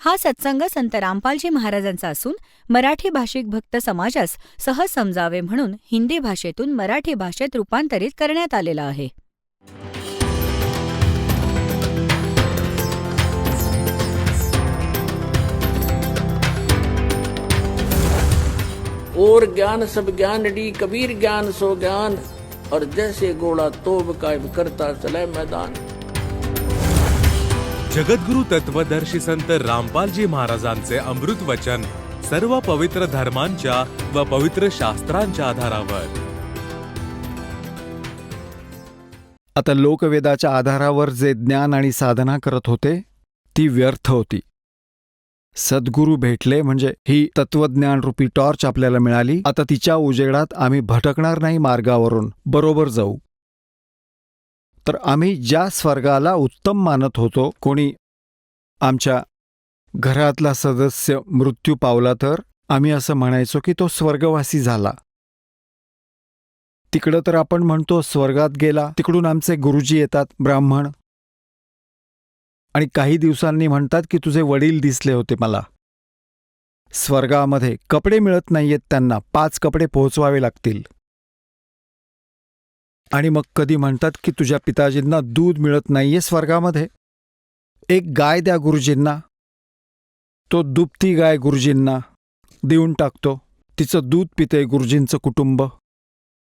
हा सत्संग संत रामपालजी महाराजांचा असून मराठी भाषिक भक्त समाजास सहज समजावे म्हणून हिंदी भाषेतून मराठी भाषेत रूपांतरित करण्यात आलेला आहे. और ज्ञान सब ज्ञान डी कबीर ज्ञान सो ज्ञान और जैसे घोड़ा तोब कायम करता चले मैदान. जगद्गुरु तत्वदर्शी संत रामपालजी महाराजांचे अमृत वचन सर्व पवित्र धर्मांच्या व पवित्र शास्त्रांच्या आधारावर. आता लोकवेदाच्या आधारावर जे ज्ञान आणि साधना करत होते ती व्यर्थ होती. सद्गुरू भेटले म्हणजे ही तत्वज्ञान रूपी टॉर्च आपल्याला मिळाली. आता तिच्या उजेडात आम्ही भटकणार नाही मार्गावरून, बरोबर जाऊ. तर आम्ही ज्या स्वर्गाला उत्तम मानत होतो, कोणी आमच्या घरातला सदस्य मृत्यू पावला तर आम्ही असं म्हणायचो की तो स्वर्गवासी झाला. तिकडं तर आपण म्हणतो स्वर्गात गेला. तिकडून आमचे गुरुजी येतात ब्राह्मण आणि काही दिवसांनी म्हणतात की तुझे वडील दिसले होते मला. स्वर्गामध्ये कपडे मिळत नाहीयेत त्यांना, 5 कपडे पोहोचवावे लागतील. आणि मग कधी म्हणतात की तुझ्या पिताजींना दूध मिळत नाहीये स्वर्गामध्ये, एक गाय द्या गुरुजींना. तो दुभती गाय गुरुजींना देऊन टाकतो, तिचं दूध पिते गुरुजींचं कुटुंब.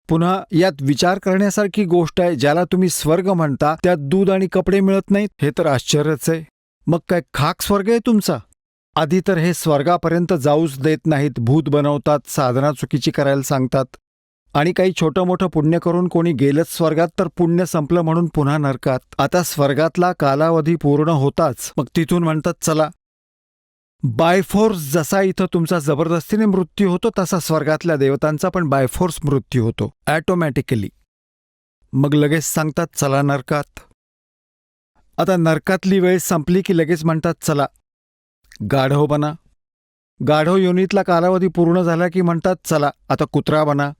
पुन्हा यात विचार करण्यासारखी गोष्ट आहे, ज्याला तुम्ही स्वर्ग म्हणता त्यात दूध आणि कपडे मिळत नाहीत, हे तर आश्चर्यच आहे. मग काय खाक स्वर्ग आहे तुमचा? आधी तर हे स्वर्गापर्यंत जाऊच देत नाहीत, भूत बनवतात, साधना चुकीची करायला सांगतात. आणि काही छोटं मोठं पुण्य करून कोणी गेलंच स्वर्गात तर पुण्य संपलं म्हणून पुन्हा नरकात. आता स्वर्गातला कालावधी पूर्ण होताच मग तिथून म्हणतात चला. बायफोर्स जसा इथं तुमचा जबरदस्तीने मृत्यू होतो तसा स्वर्गातल्या देवतांचा पण बायफोर्स मृत्यू होतो ॲटोमॅटिकली. मग लगेच सांगतात चला नरकात. आता नरकातली वेळ संपली की लगेच म्हणतात चला गाढव बना. गाढव योनीतला कालावधी पूर्ण झाला की म्हणतात चला आता कुत्रा बना.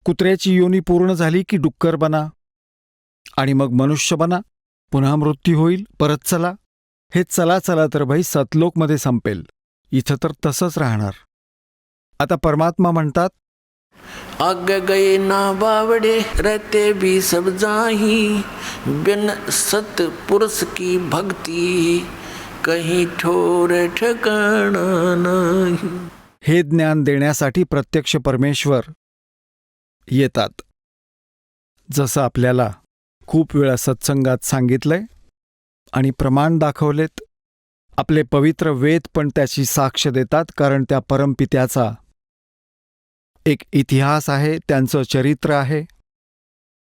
कुत्र्याची योनी पूर्ण झाली की डुक्कर बना आणि मग मनुष्य बना. पुन्हा मृत्यू होईल, परत चला. हे चला चला तर भाई सतलोकमध्ये संपेल, इथं तर तसंच राहणार. आता परमात्मा म्हणतात आगे गए ना बावड़े रहते भी सब जाही बिन सत पुरुष की भक्ति कहीं ठोर ठिकाणा नाही. हे ज्ञान देण्यासाठी प्रत्यक्ष परमेश्वर येतात. जसं आपल्याला खूप वेळा सत्संगात सांगितलंय आणि प्रमाण दाखवलेत. आपले पवित्र वेद पण त्याची साक्ष देतात, कारण त्या परमपित्याचा एक इतिहास आहे, त्यांचं चरित्र आहे,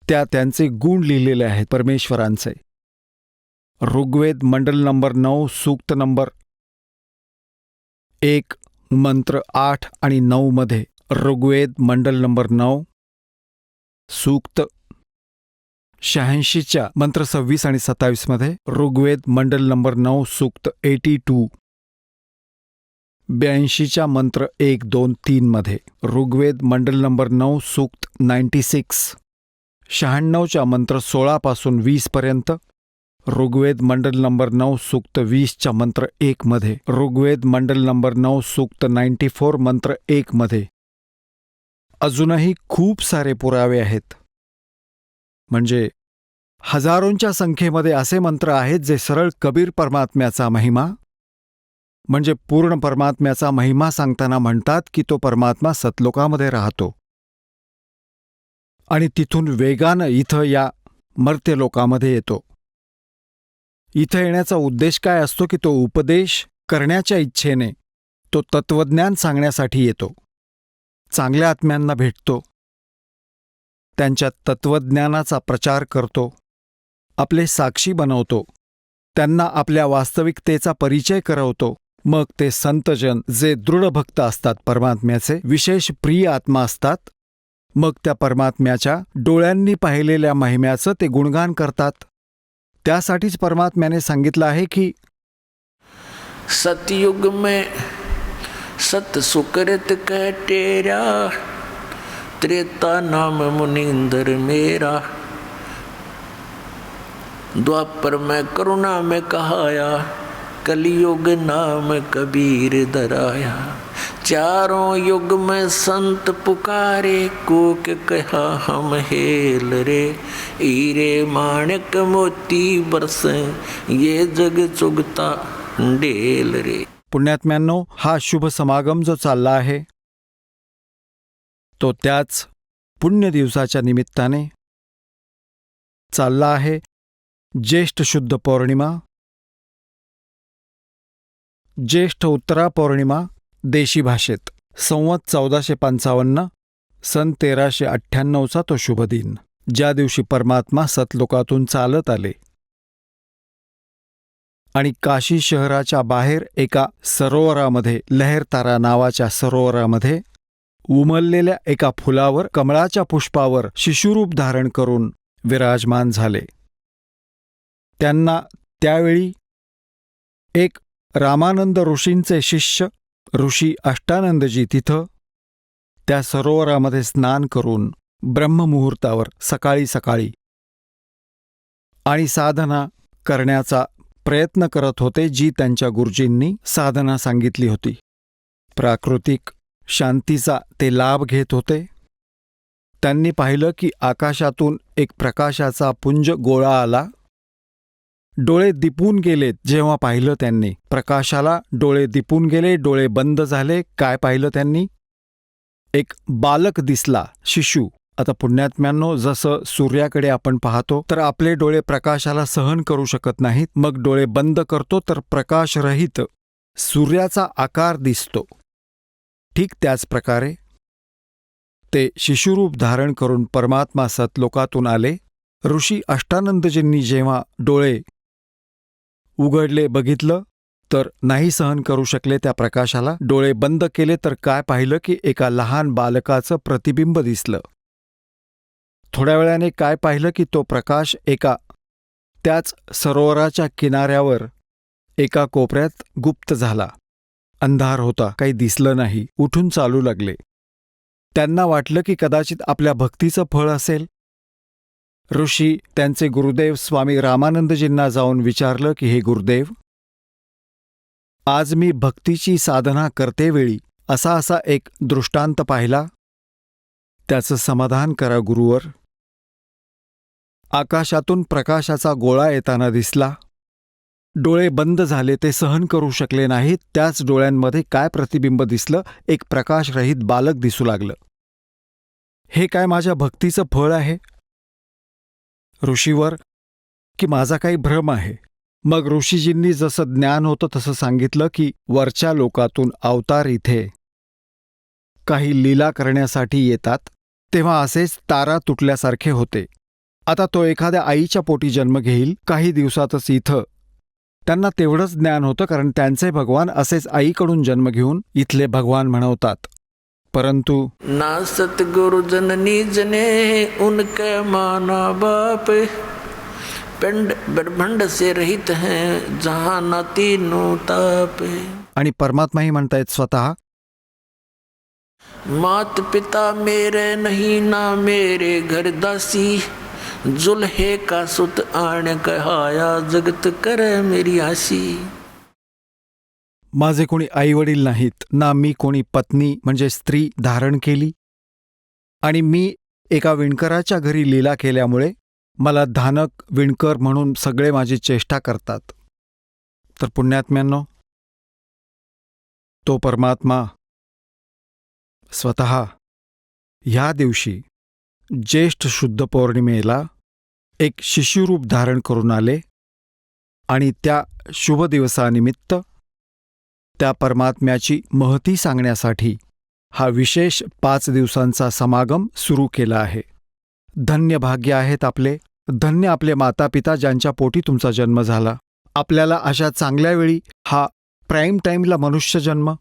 त्यांचे गुण लिहिलेले आहेत परमेश्वरांचे. ऋग्वेद मंडल नंबर 9 सूक्त नंबर 1 मंत्र 8 आणि 9 मध्ये. ऋग्वेद मंडल नंबर 9 सूक्त 86च्या मंत्र 26 आणि 27 मध्ये. ऋग्वेद मंडल नंबर 9 सूक्त 82 82च्या मंत्र 1, 2, 3 मध्ये. ऋग्वेद मंडल नंबर 9 सूक्त 96 96च्या मंत्र 16 पासून 20 पर्यंत. ऋग्वेद मंडल नंबर 9 सूक्त 20च्या मंत्र 1 मध्ये. ऋग्वेद मंडल नंबर 9 सूक्त 94 मंत्र 1 मध्ये. अजूनही खूप सारे पुरावे आहेत, म्हणजे हजारोंच्या संख्येमध्ये असे मंत्र आहेत जे सरळ कबीर परमात्म्याचा महिमा म्हणजे पूर्ण परमात्म्याचा महिमा सांगताना म्हणतात की तो परमात्मा सतलोकामध्ये राहतो आणि तिथून वेगानं इथं या मर्त्य लोकामध्ये येतो. इथं येण्याचा उद्देश काय असतो की तो उपदेश करण्याच्या इच्छेने, तो तत्वज्ञान सांगण्यासाठी येतो. चांगल्या आत्म्यांना भेटतो, त्यांच्या तत्वज्ञानाचा प्रचार करतो, आपले साक्षी बनवतो, त्यांना आपल्या वास्तविकतेचा परिचय करवतो. मग ते संतजन जे दृढ भक्त असतात, परमात्म्याचे विशेष प्रिय आत्मा असतात, मग त्या परमात्म्याच्या डोळ्यांनी पाहिलेल्या महिम्याचं ते गुणगान करतात. त्यासाठीच परमात्म्याने सांगितलं आहे की सतयुग में सत सुकृत कह टेरा त्रेता नाम मुनिंदर मेरा द्वापर में करुणा में कहाया कलयुग नाम कबीर दराया। चारों युग में संत पुकारे, कूक कहा हम हेल रे। हीरे माणिक मोती बरसे, ये जग चुगता ढेल रे। पुण्यात्म्यांनो, हा शुभ समागम जो चालला आहे तो त्याच पुण्य दिवसाच्या निमित्ताने चालला आहे। ज्येष्ठ शुद्ध पौर्णिमा, ज्येष्ठ उत्तरा पौर्णिमा देशी भाषेत, संवत 1455, सन 1398चा तो शुभ दिन, ज्या दिवशी परमात्मा सतलोकातून चालत आले आणि काशी शहराच्या बाहेर एका सरोवरामध्ये, लहरतारा नावाच्या सरोवरामध्ये उमललेल्या एका फुलावर, कमळाच्या पुष्पावर शिशुरूप धारण करून विराजमान झाले। त्यांना त्यावेळी एक रामानंद ऋषींचे शिष्य ऋषी अष्टानंदजी तिथं त्या सरोवरामध्ये स्नान करून ब्रह्ममुहूर्तावर सकाळी सकाळी आणि साधना करण्याचा प्रयत्न करत होते, जी त्यांच्या गुरुजींनी साधना सांगितली होती। प्राकृतिक शांतीचा ते लाभ घेत होते। त्यांनी पाहिलं की आकाशातून एक प्रकाशाचा पुंज गोळा आला। डोळे दिपून गेलेत जेव्हा पाहिलं त्यांनी प्रकाशाला, डोळे दिपून गेले, डोळे बंद झाले। काय पाहिलं त्यांनी? एक बालक दिसला, शिशु। आता पुण्यात्म्यांनो, जसं सूर्याकडे आपण पाहतो तर आपले डोळे प्रकाशाला सहन करू शकत नाहीत, मग डोळे बंद करतो तर प्रकाशरहित सूर्याचा आकार दिसतो। ठीक त्याच प्रकारे ते शिशुरूप धारण करून परमात्मा सतलोकातून आले। ऋषी अष्टानंदजींनी जेव्हा डोळे उघडले, बघितलं तर नाही सहन करू शकले त्या प्रकाशाला। डोळे बंद केले तर काय पाहिलं की एका लहान बालकाचं प्रतिबिंब दिसलं। थोड्या वेळाने काय पाहिलं की तो प्रकाश एका त्याच सरोवराच्या किनाऱ्यावर एका कोपऱ्यात गुप्त झाला। अंधार होता, काही दिसलं नाही। उठून चालू लागले। त्यांना वाटलं की कदाचित आपल्या भक्तीचं फळ असेल। ऋषी त्यांचे गुरुदेव स्वामी रामानंदजींना जाऊन विचारलं की हे गुरुदेव, आज मी भक्तीची साधना करतेवेळी असा एक दृष्टांत पाहिला, त्याचं समाधान करा गुरुवर। आकाशातून प्रकाशाचा गोळा येताना दिसला, डोळे बंद झाले, ते सहन करू शकले नाहीत। त्याच डोळ्यांमध्ये काय प्रतिबिंब दिसलं? एक प्रकाशरहित बालक दिसू लागलं। हे काय माझ्या भक्तीचं फळ आहे ऋषीवर, की माझा काही भ्रम आहे? मग ऋषीजींनी जसं ज्ञान होतं तसं सांगितलं की वरच्या लोकातून अवतार इथे काही लीला करण्यासाठी येतात, तेव्हा असेच तारा तुटल्यासारखे होते। आता तो एखाद्या आईच्या पोटी जन्म घेईल काही दिवसातच इथं। त्यांना तेवढंच ज्ञान होतं, कारण त्यांचे भगवान असेच आईकडून जन्म घेऊन इथले भगवान म्हणवतात। परंतु ना सतगुरु जननी जने उनके माना बाप, पिंड ब्रह्मांड से रहित हैं जहां ना तीनों ताप। आणि परमात्माही म्हणतायत स्वतः, मात पिता मेरे नहीं ना मेरे घर दासी, जुल्हे का सुत आण कहाया जगत करे मेरी आसी। माझे कोणी आईवडील नाहीत, ना मी कोणी पत्नी म्हणजे स्त्री धारण केली, आणि मी एका विणकराच्या घरी लीला केल्यामुळे मला धानक विणकर म्हणून सगळे माझी चेष्टा करतात। तर पुण्यात्म्यांनो, तो परमात्मा स्वतः ह्या दिवशी ज्येष्ठ शुद्ध पौर्णिमेला एक शिशुरूप धारण करून आले, आणि त्या शुभ दिवसानिमित्त त्या परमात्म्याची महती सांगण्यासाठी हा विशेष 5 दिवसांचा समागम सुरू केला आहे। धन्य भाग्य आहेत आपले, धन्य आपले मातापिता ज्यांच्या पोटी तुमचा जन्म झाला। आपल्याला अशा चांगल्या वेळी हा प्राईम टाईमला मनुष्य जन्म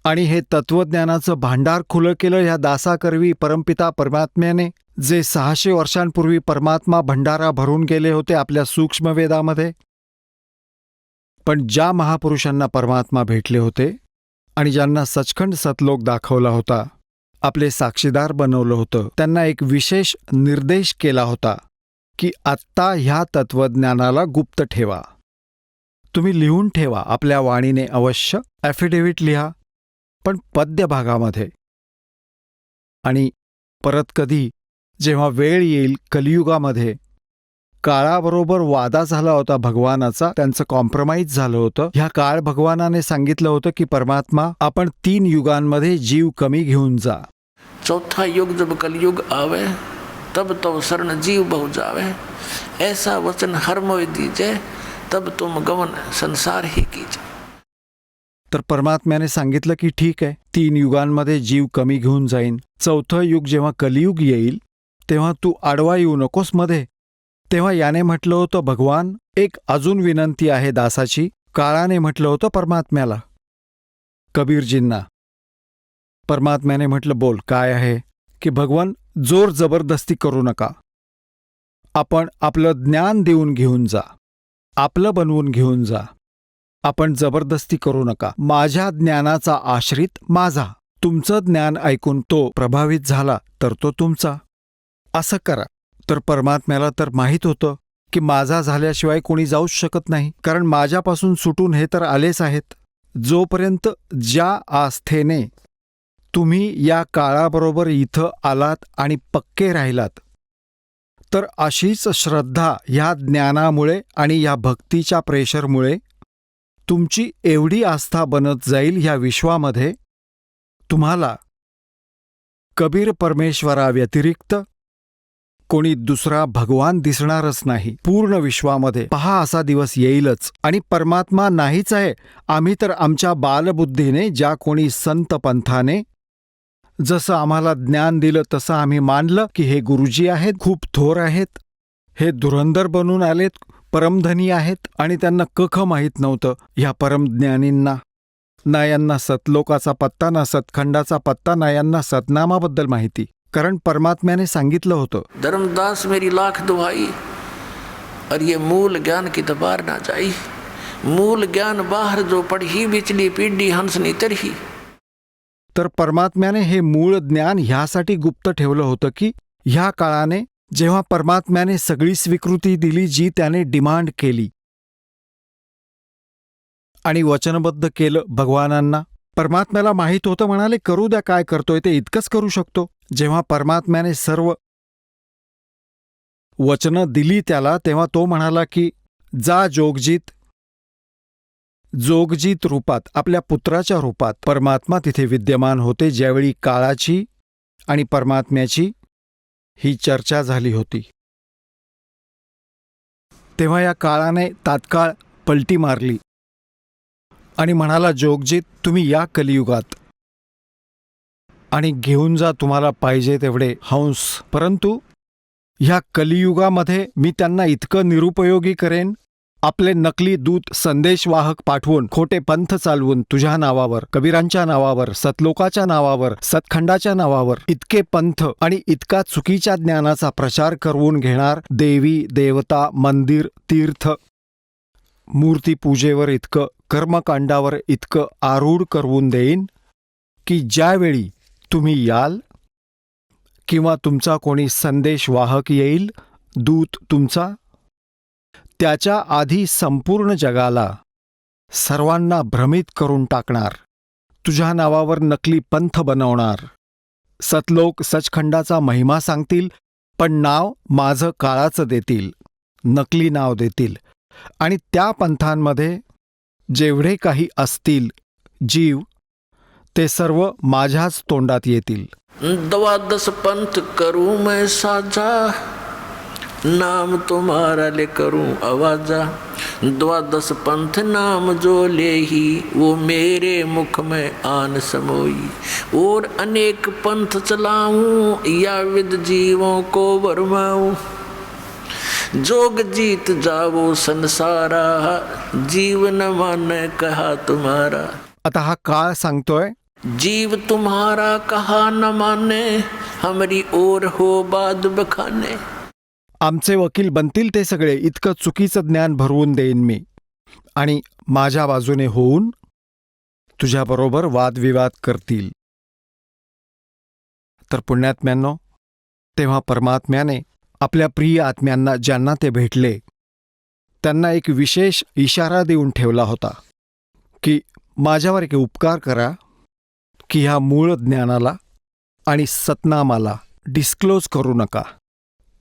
आणि हे तत्वज्ञानाचं भांडार खुलं केलं ह्या दासाकरवी परमपिता परमात्म्याने, जे 600 वर्षांपूर्वी परमात्मा भंडारा भरून गेले होते आपल्या सूक्ष्म वेदामध्ये। पण ज्या महापुरुषांना परमात्मा भेटले होते आणि ज्यांना सचखंड सतलोक दाखवला होता, आपले साक्षीदार बनवलं होतं, त्यांना एक विशेष निर्देश केला होता की आत्ता ह्या तत्वज्ञानाला गुप्त ठेवा। तुम्ही लिहून ठेवा आपल्या वाणीने अवश्य, ॲफिडेव्हिट लिहा, पण पद्य भागामध्ये. आणि परत कधी जेव्हा वेळ येईल कलियुगामध्ये, काळाबरोबर वादा झाला होता भगवानाचा, त्यांचं कॉम्प्रोमाइज झालं होतं. ह्या काळ भगवानाने सांगितलं होतं की परमात्मा, आपण 3 युगांमध्ये जीव कमी घेऊन जा. चौथा युग जब कलयुग आवे, तब तो शरण जीव बहु जावे. ऐसा वचन हर मोय दीजे, तब तुम गमन संसार ही कीजे. तर परमात्म्याने सांगितलं की ठीक आहे, 3 युगांमध्ये जीव कमी घेऊन जाईन. चौथं युग जेव्हा कलियुग येईल तेव्हा तू आडवा येऊ नकोस मध्ये. तेव्हा याने म्हटलं होतं, भगवान एक अजून विनंती आहे दासाची. काळाने म्हटलं होतं परमात्म्याला, कबीरजींना. परमात्म्याने म्हटलं बोल काय आहे, की भगवान जोर जबरदस्ती करू नका. आपण आपलं ज्ञान देऊन घेऊन जा, आपलं बनवून घेऊन जा. आपण जबरदस्ती करू नका. माझ्या ज्ञानाचा आश्रित माझा. तुमचं ज्ञान ऐकून तो प्रभावित झाला तर तो तुमचा. असं करा. तर परमात्म्याला तर माहीत होतं की माझा झाल्याशिवाय कोणी जाऊच शकत नाही, कारण माझ्यापासून सुटून हे तर आलेच आहेत. जोपर्यंत ज्या आस्थेने तुम्ही या काळाबरोबर इथं आलात आणि पक्के राहिलात, तर अशीच श्रद्धा ह्या ज्ञानामुळे आणि या भक्तीच्या प्रेशरमुळे तुमची एवढी आस्था बनत जाईल ह्या विश्वामध्ये, तुम्हाला कबीर परमेश्वराव्यतिरिक्त कोणी दुसरा भगवान दिसणारच नाही. पूर्ण विश्वामध्ये पहा असा दिवस येईलच. आणि परमात्मा नाहीच आहे. आम्ही तर आमच्या बालबुद्धीने, ज्या कोणी संत पंथाने जसं आम्हाला ज्ञान दिलं तसं आम्ही मानलं की हे गुरुजी आहेत, खूप थोर आहेत, हे धुरंधर बनून आलेत, परमधनी आहेत, आणि त्यांना कख माहीत नव्हतं ह्या परमज्ञानींना. ना यांना सतलोकाचा पत्ता, ना सतखंडाचा पत्ता, ना यांना सतनामाबद्दल माहिती. कारण परमात्म्याने सांगितलं होतं, धर्मदास मेरी लाख दुहाई, और ये मूल ज्ञान की तबार ना जाई. मूल ज्ञान बाहर जो पढ़ी, बिचली पीढ़ी हंसनी तरही. तर परमात्म्याने हे मूळ ज्ञान ह्यासाठी गुप्त ठेवलं होतं की ह्या काळाने जेव्हा परमात्म्याने सगळी स्वीकृती दिली जी त्याने डिमांड केली आणि वचनबद्ध केलं भगवानांना, परमात्म्याला माहीत होतं, म्हणाले करू द्या, काय करतोय ते, इतकंच करू शकतो. जेव्हा परमात्म्याने सर्व वचनं दिली त्याला, तेव्हा तो म्हणाला की जा जोगजीत. जोगजीत रूपात, आपल्या पुत्राच्या रूपात परमात्मा तिथे विद्यमान होते. ज्यावेळी काळाची आणि परमात्म्याची ही चर्चा झाली होती, तेव्हा या काळाने तात्काळ पलटी मारली आणि म्हणाला, जोगजीत तुम्ही या कलियुगात आणि घेऊन जा तुम्हाला पाहिजे तेवढे हंस, परंतु ह्या कलियुगामध्ये मी त्यांना इतकं निरुपयोगी करेन, आपले नकली दूत संदेशवाहक पाठवून, खोटे पंथ चालवून तुझ्या नावावर, कबीरांच्या नावावर, सतलोकाच्या नावावर, सतखंडाच्या नावावर इतके पंथ आणि इतका चुकीच्या ज्ञानाचा प्रचार करवून घेणार. देवी देवता, मंदिर, तीर्थ, मूर्तीपूजेवर इतकं, कर्मकांडावर इतकं आरूढ करवून देईन की ज्यावेळी तुम्ही याल किंवा तुमचा कोणी संदेशवाहक येईल, दूत तुमचा, त्याच्या आधी संपूर्ण जगाला, सर्वांना भ्रमित करून टाकणार. तुझ्या नावावर नकली पंथ बनवणार. सतलोक सचखंडाचा महिमा सांगतील, पण नाव माझं काळाचं देतील, नकली नाव देतील. आणि त्या पंथांमध्ये जेवढे काही असतील जीव, ते सर्व माझ्याच तोंडात येतील. द्वादश पंथ करूं मैं साझा, नाम तुम्हारा ले करूं आवाजा. द्वादश पंथ नाम जो ले ही, वो मेरे मुख में आन समोई. और अनेक पंथ चलाऊं, या विद जीवों को वरमाऊं. जोग जीत जावो संसारा, जीवन माने कहा तुम्हारा. आता हा काळ सांगतोय, जीव तुम्हारा कहा न माने, हमारी ओर हो बाद बखाने. आमचे वकील बनतील ते सगळे, इतकं चुकीचं ज्ञान भरवून देईन मी, आणि माझ्या बाजूने होऊन तुझ्याबरोबर वादविवाद करतील. तर पुण्यात्म्यांनो, तेव्हा परमात्म्याने आपल्या प्रिय आत्म्यांना, ज्यांना ते भेटले, त्यांना एक विशेष इशारा देऊन ठेवला होता की माझ्यावर एक उपकार करा की ह्या मूळ ज्ञानाला आणि सतनामाला डिस्क्लोज करू नका.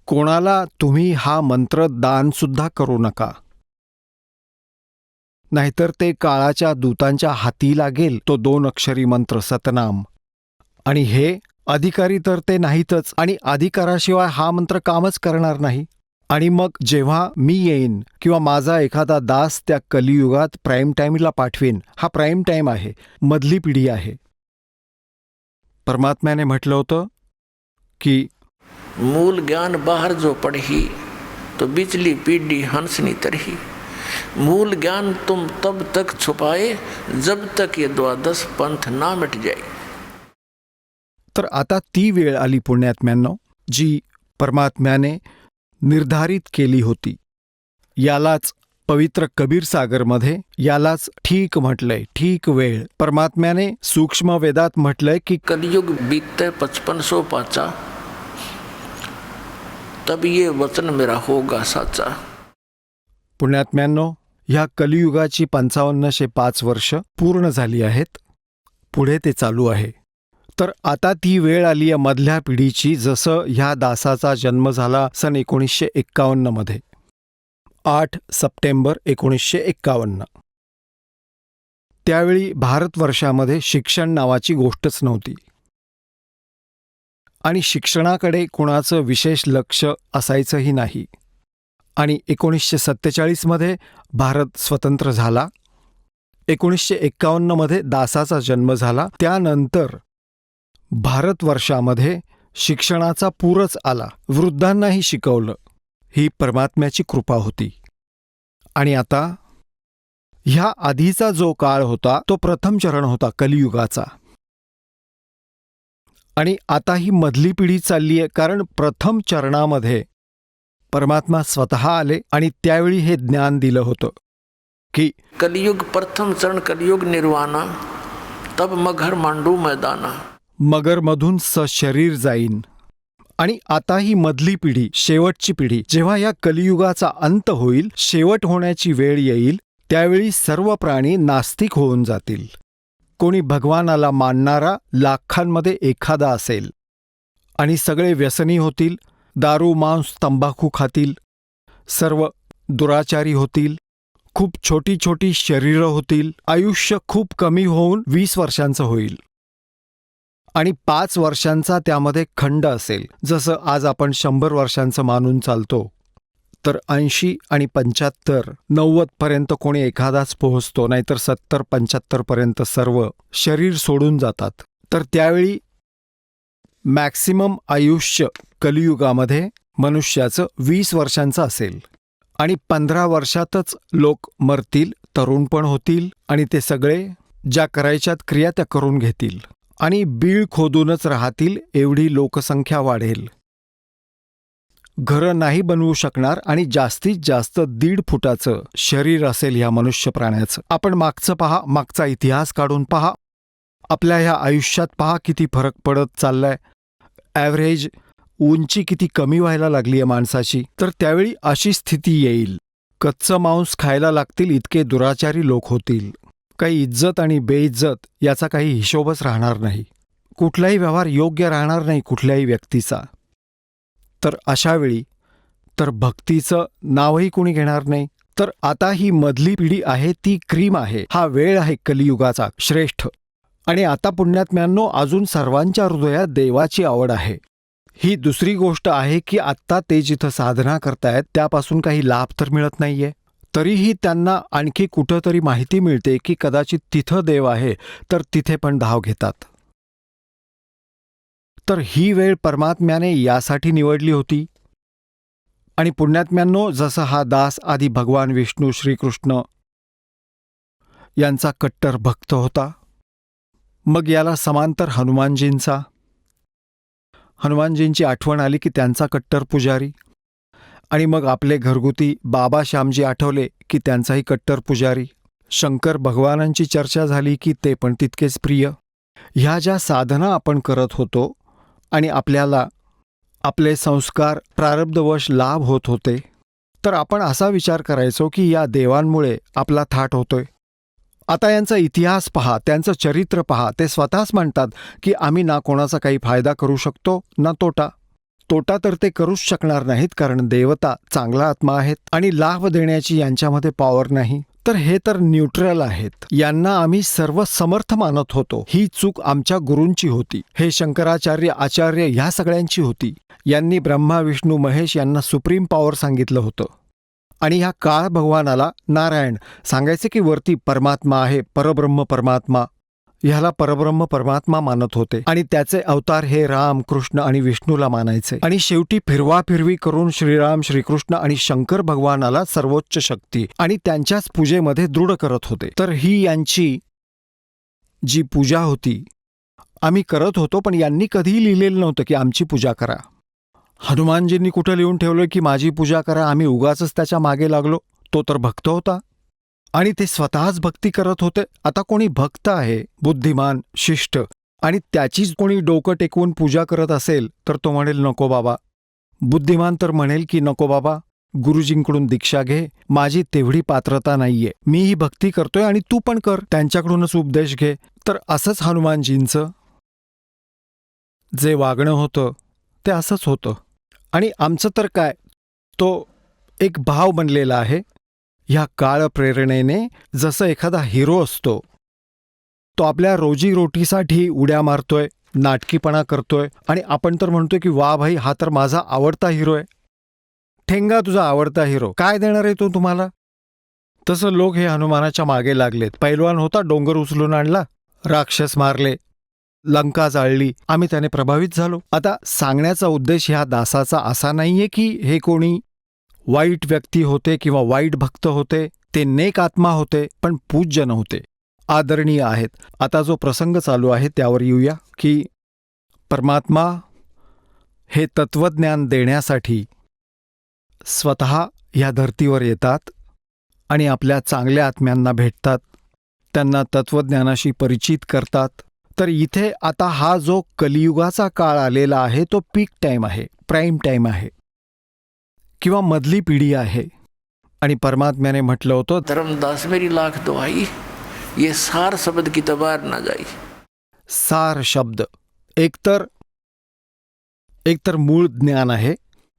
कोणाला तुम्ही हा मंत्र दानसुद्धा करू नका, नाहीतर ते काळाच्या दूतांच्या हाती लागेल तो 2 अक्षरी मंत्र सतनाम. आणि हे अधिकारी तर ते नाहीतच, आणि अधिकाराशिवाय हा मंत्र कामच करणार नाही. आणि मग जेव्हा मी येईन किंवा माझा एखादा दास त्या कलियुगात प्राईम टाईमला पाठवीन, हा प्राईम टाईम आहे, मधली पिढी आहे. परमात्म्याने म्हटलं होतं की मूल ज्ञान बाहर जो पढ़ी तो बिचली पीढ़ी हंसनी तरही. मूल ज्ञान तुम तब तक छुपाए जब तक ये 12 पंथ ना मिट जाए. तर आता ती वेळ आली पुण्यात्म्यांनो, जी परमात्म्याने निर्धारित केली होती. यालाच पवित्र कबीर सागरमध्ये यालाच ठीक म्हटलंय, ठीक वेळ. परमात्म्याने सूक्ष्म वेदात म्हटलंय की कलयुग बीतते 5500 पाचा, तब ये वचन मेरा होगा साचा. पुण्यात्म्यांनो, ह्या कलियुगाची 5505 वर्ष पूर्ण झाली आहेत. पुढे ते चालू आहे. तर आता ती वेळ आली आहे मधल्या पिढीची. जसं ह्या दासाचा जन्म झाला सन 1951 मध्ये, 8 सप्टेंबर 1951. त्यावेळी भारतवर्षामध्ये शिक्षण नावाची गोष्टच नव्हती आणि शिक्षणाकडे कुणाचं विशेष लक्ष असायचंही नाही. आणि 1947 मध्ये भारत स्वतंत्र झाला. 1951 मध्ये दासाचा जन्म झाला. त्यानंतर भारतवर्षामध्ये शिक्षणाचा पूरच आला. वृद्धांनाही शिकवलं. ही परमात्म्याची कृपा होती. आणि आता ह्या आधीचा जो काळ होता तो प्रथम चरण होता कलियुगाचा. आणि आता ही मधली पिढी चालली आहे, कारण प्रथम चरणामध्ये परमात्मा स्वतः आले आणि त्यावेळी हे ज्ञान दिलं होतं की कलयुग प्रथम चरण कलयुग निर्वाणा, तब मगर मांडू मैदाना. मगरमधून सशरीर जाईन. आणि आता ही मधली पिढी, शेवटची पिढी, जेव्हा या कलियुगाचा अंत होईल, शेवट होण्याची वेळ येईल, त्यावेळी सर्व प्राणी नास्तिक होऊन जातील. कोणी भगवानाला मानणारा लाखांमध्ये एखादा असेल. आणि सगळे व्यसनी होतील, दारू मांस तंबाखू खातील, सर्व दुराचारी होतील, खूप छोटी छोटी शरीरं होतील, आयुष्य खूप कमी होऊन 20 वर्षांचं होईल. आणि 5 वर्षांचा त्यामध्ये खंड असेल. जसं आज आपण 100 वर्षांचं मानून चालतो, तर 80 आणि 75, 90 पर्यंत कोणी एखादाच पोहोचतो, नाहीतर 70-75 पर्यंत सर्व शरीर सोडून जातात. तर त्यावेळी मॅक्सिमम आयुष्य कलियुगामध्ये मनुष्याचं 20 वर्षांचं असेल. आणि 15 वर्षातच लोक मरतील, तरुण पण होतील, आणि ते सगळे ज्या करायच्यात क्रिया त्या करून घेतील. आणि बीळ खोदूनच राहतील, एवढी लोकसंख्या वाढेल. घरं नाही बनवू शकणार, आणि जास्तीत जास्त 1.5 फुटाचं शरीर असेल ह्या मनुष्य प्राण्याचं. आपण मागचं पहा, मागचा इतिहास काढून पहा. आपल्या ह्या आयुष्यात पहा किती फरक पडत चाललाय. ॲव्हरेज उंची किती कमी व्हायला लागली आहे माणसाची. तर त्यावेळी अशी स्थिती येईल, कच्चं मांस खायला लागतील इतके दुराचारी लोक होतील. काही इज्जत आणि बेइज्जत याचा काही हिशोबच राहणार नाही. कुठलाही व्यवहार योग्य राहणार नाही कुठल्याही व्यक्तीचा. तर अशावेळी तर भक्तीचं नावही कोणी घेणार नाही. तर आता ही मधली पिढी आहे ती क्रीम आहे. हा वेळ आहे कलियुगाचा श्रेष्ठ. आणि आता पुण्यात्म्यांनो, अजून सर्वांच्या हृदयात देवाची आवड आहे. ही दुसरी गोष्ट आहे की आत्ता ते जिथं साधना करतायत त्यापासून काही लाभ तर मिळत नाहीये. तरीही त्यांना आणखी कुठंतरी माहिती मिळते की कदाचित तिथं देव आहे, तर तिथे पण धाव घेतात. तर ही वेळ परमात्म्याने यासाठी निवडली होती. आणि पुण्यात्म्यांनो, जसा हा दास आधी भगवान विष्णू श्रीकृष्ण यांचा कट्टर भक्त होता, मग याला समांतर हनुमानजींची आठवण आली की त्यांचा कट्टर पुजारी, आणि मग आपले घरगुती बाबा श्यामजी आठवले की त्यांचाही कट्टर पुजारी. शंकर भगवानांची चर्चा झाली की ते पण तितकेच प्रिय. ह्या ज्या साधना आपण करत होतो आणि आपल्याला आपले संस्कार प्रारब्धवश लाभ होत होते, तर आपण असा विचार करायचो की या देवांमुळे आपला थाट होतोय. आता यांचा इतिहास पहा, त्यांचं चरित्र पहा. ते स्वतःच म्हणतात की आम्ही ना कोणाचा काही फायदा करू शकतो ना तोटा. तोटा तर ते करूच शकणार नाहीत, कारण देवता चांगला आत्मा आहेत आणि लाभ देण्याची यांच्यामध्ये पॉवर नाही. तर हे तर न्यूट्रल आहेत. यांना आम्ही सर्व समर्थ मानत होतो. ही चूक आमच्या गुरूंची होती. हे शंकराचार्य, आचार्य ह्या सगळ्यांची होती. यांनी ब्रह्मा, विष्णू, महेश यांना सुप्रीम पॉवर सांगितलं होतं. आणि ह्या काळ भगवानाला नारायण सांगायचे की वरती परमात्मा आहे, परब्रह्म परमात्मा. ह्याला परब्रह्म परमात्मा मानत होते आणि त्याचे अवतार हे राम, कृष्ण आणि विष्णूला मानायचे. आणि शेवटी फिरवाफिरवी करून श्रीराम, श्रीकृष्ण आणि शंकर भगवानाला सर्वोच्च शक्ती आणि त्यांच्याच पूजेमध्ये दृढ करत होते. तर ही यांची जी पूजा होती आम्ही करत होतो, पण यांनी कधीही लिहिलेलं नव्हतं की आमची पूजा करा. हनुमानजींनी कुठं लिहून ठेवलं की माझी पूजा करा? आम्ही उगाचच त्याच्या मागे लागलो. तो तर भक्त होता आणि ते स्वतःच भक्ती करत होते. आता कोणी भक्त आहे, बुद्धिमान, शिष्ट, आणि त्याचीच कोणी डोकं टेकवून पूजा करत असेल तर तो म्हणेल नको बाबा. बुद्धिमान तर म्हणेल की नको बाबा, गुरुजींकडून दीक्षा घे, माझी तेवढी पात्रता नाहीये, मीही भक्ती करतोय आणि तू पण कर, त्यांच्याकडूनच उपदेश घे. तर असंच हनुमानजींचं जे वागणं होतं ते असंच होतं. आणि आमचं तर काय, तो एक भाव बनलेला आहे. ह्या काळ प्रेरणेने जसं एखादा हिरो असतो, तो आपल्या रोजीरोटीसाठी उड्या मारतोय, नाटकीपणा करतोय आणि आपण तर म्हणतोय की वा भाई, हा तर माझा आवडता हिरो आहे. ठेंगा तुझा आवडता हिरो, काय देणार आहे तो तुम्हाला? तसं लोक हे हनुमानाच्या मागे लागलेत. पैलवान होता, डोंगर उचलून आणला, राक्षस मारले, लंका जाळली, आम्ही त्याने प्रभावित झालो. आता सांगण्याचा उद्देश ह्या दासाचा असा नाहीये की हे कोणी वाईट व्यक्ती होते किंवा वाईट भक्त होते. ते नेक आत्मा होते, पण पूज्य नव्हते, आदरणीय आहेत. आता जो प्रसंग चालू आहे त्यावर येऊया की परमात्मा हे तत्वज्ञान देण्यासाठी स्वतः ह्या धर्तीवर येतात आणि आपल्या चांगल्या आत्म्यांना भेटतात, त्यांना तत्वज्ञानाशी परिचित करतात. तर इथे आता हा जो कलियुगाचा काळ आलेला आहे तो पीक टाईम आहे, प्राईम टाईम आहे किंवा मधली पिढी आहे. आणि परमात्म्याने म्हटलं होतं, धर्मदास मेरी लाख दुहाई, ये सार शब्द की तबार ना जाई. सार शब्द एकतर मूळ ज्ञान आहे.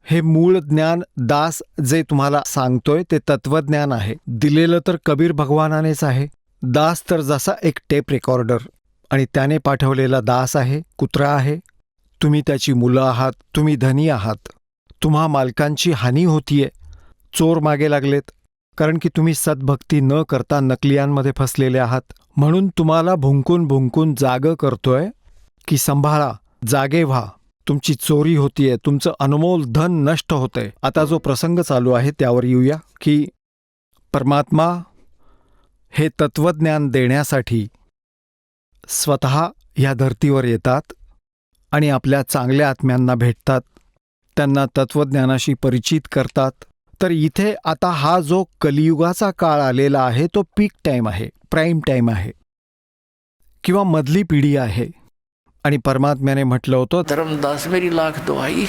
हे मूळ ज्ञान दास जे तुम्हाला सांगतोय ते तत्वज्ञान आहे. दिलेलं तर कबीर भगवानानेच आहे. दास तर जसा एक टेप रेकॉर्डर आणि त्याने पाठवलेला दास आहे, कुत्रा आहे. तुम्ही त्याची मुलं आहात, तुम्ही धनी आहात. तुम्हा मालकांची हानी होतीये, चोर मागे लागलेत, कारण की तुम्ही सद्भक्ती न करता नकलियांमध्ये फसलेले आहात. म्हणून तुम्हाला भुंकून भुंकून जागं करतोय की संभाळा, जागे व्हा, तुमची चोरी होतीये, तुमचं अनमोल धन नष्ट होतंय. आता जो प्रसंग चालू आहे त्यावर येऊया की परमात्मा हे तत्वज्ञान देण्यासाठी स्वतः ह्या धर्तीवर येतात आणि आपल्या चांगल्या आत्म्यांना भेटतात, त्यांना तत्वज्ञानाशी परिचित करतात. तर इथे आता हा जो कलियुगाचा काळ आलेला आहे तो पीक टाईम आहे, प्राईम टाईम आहे किंवा मधली पिढी आहे. आणि परमात्म्याने म्हटलं होतं, धर्मदास मेरी लाख दुहाई,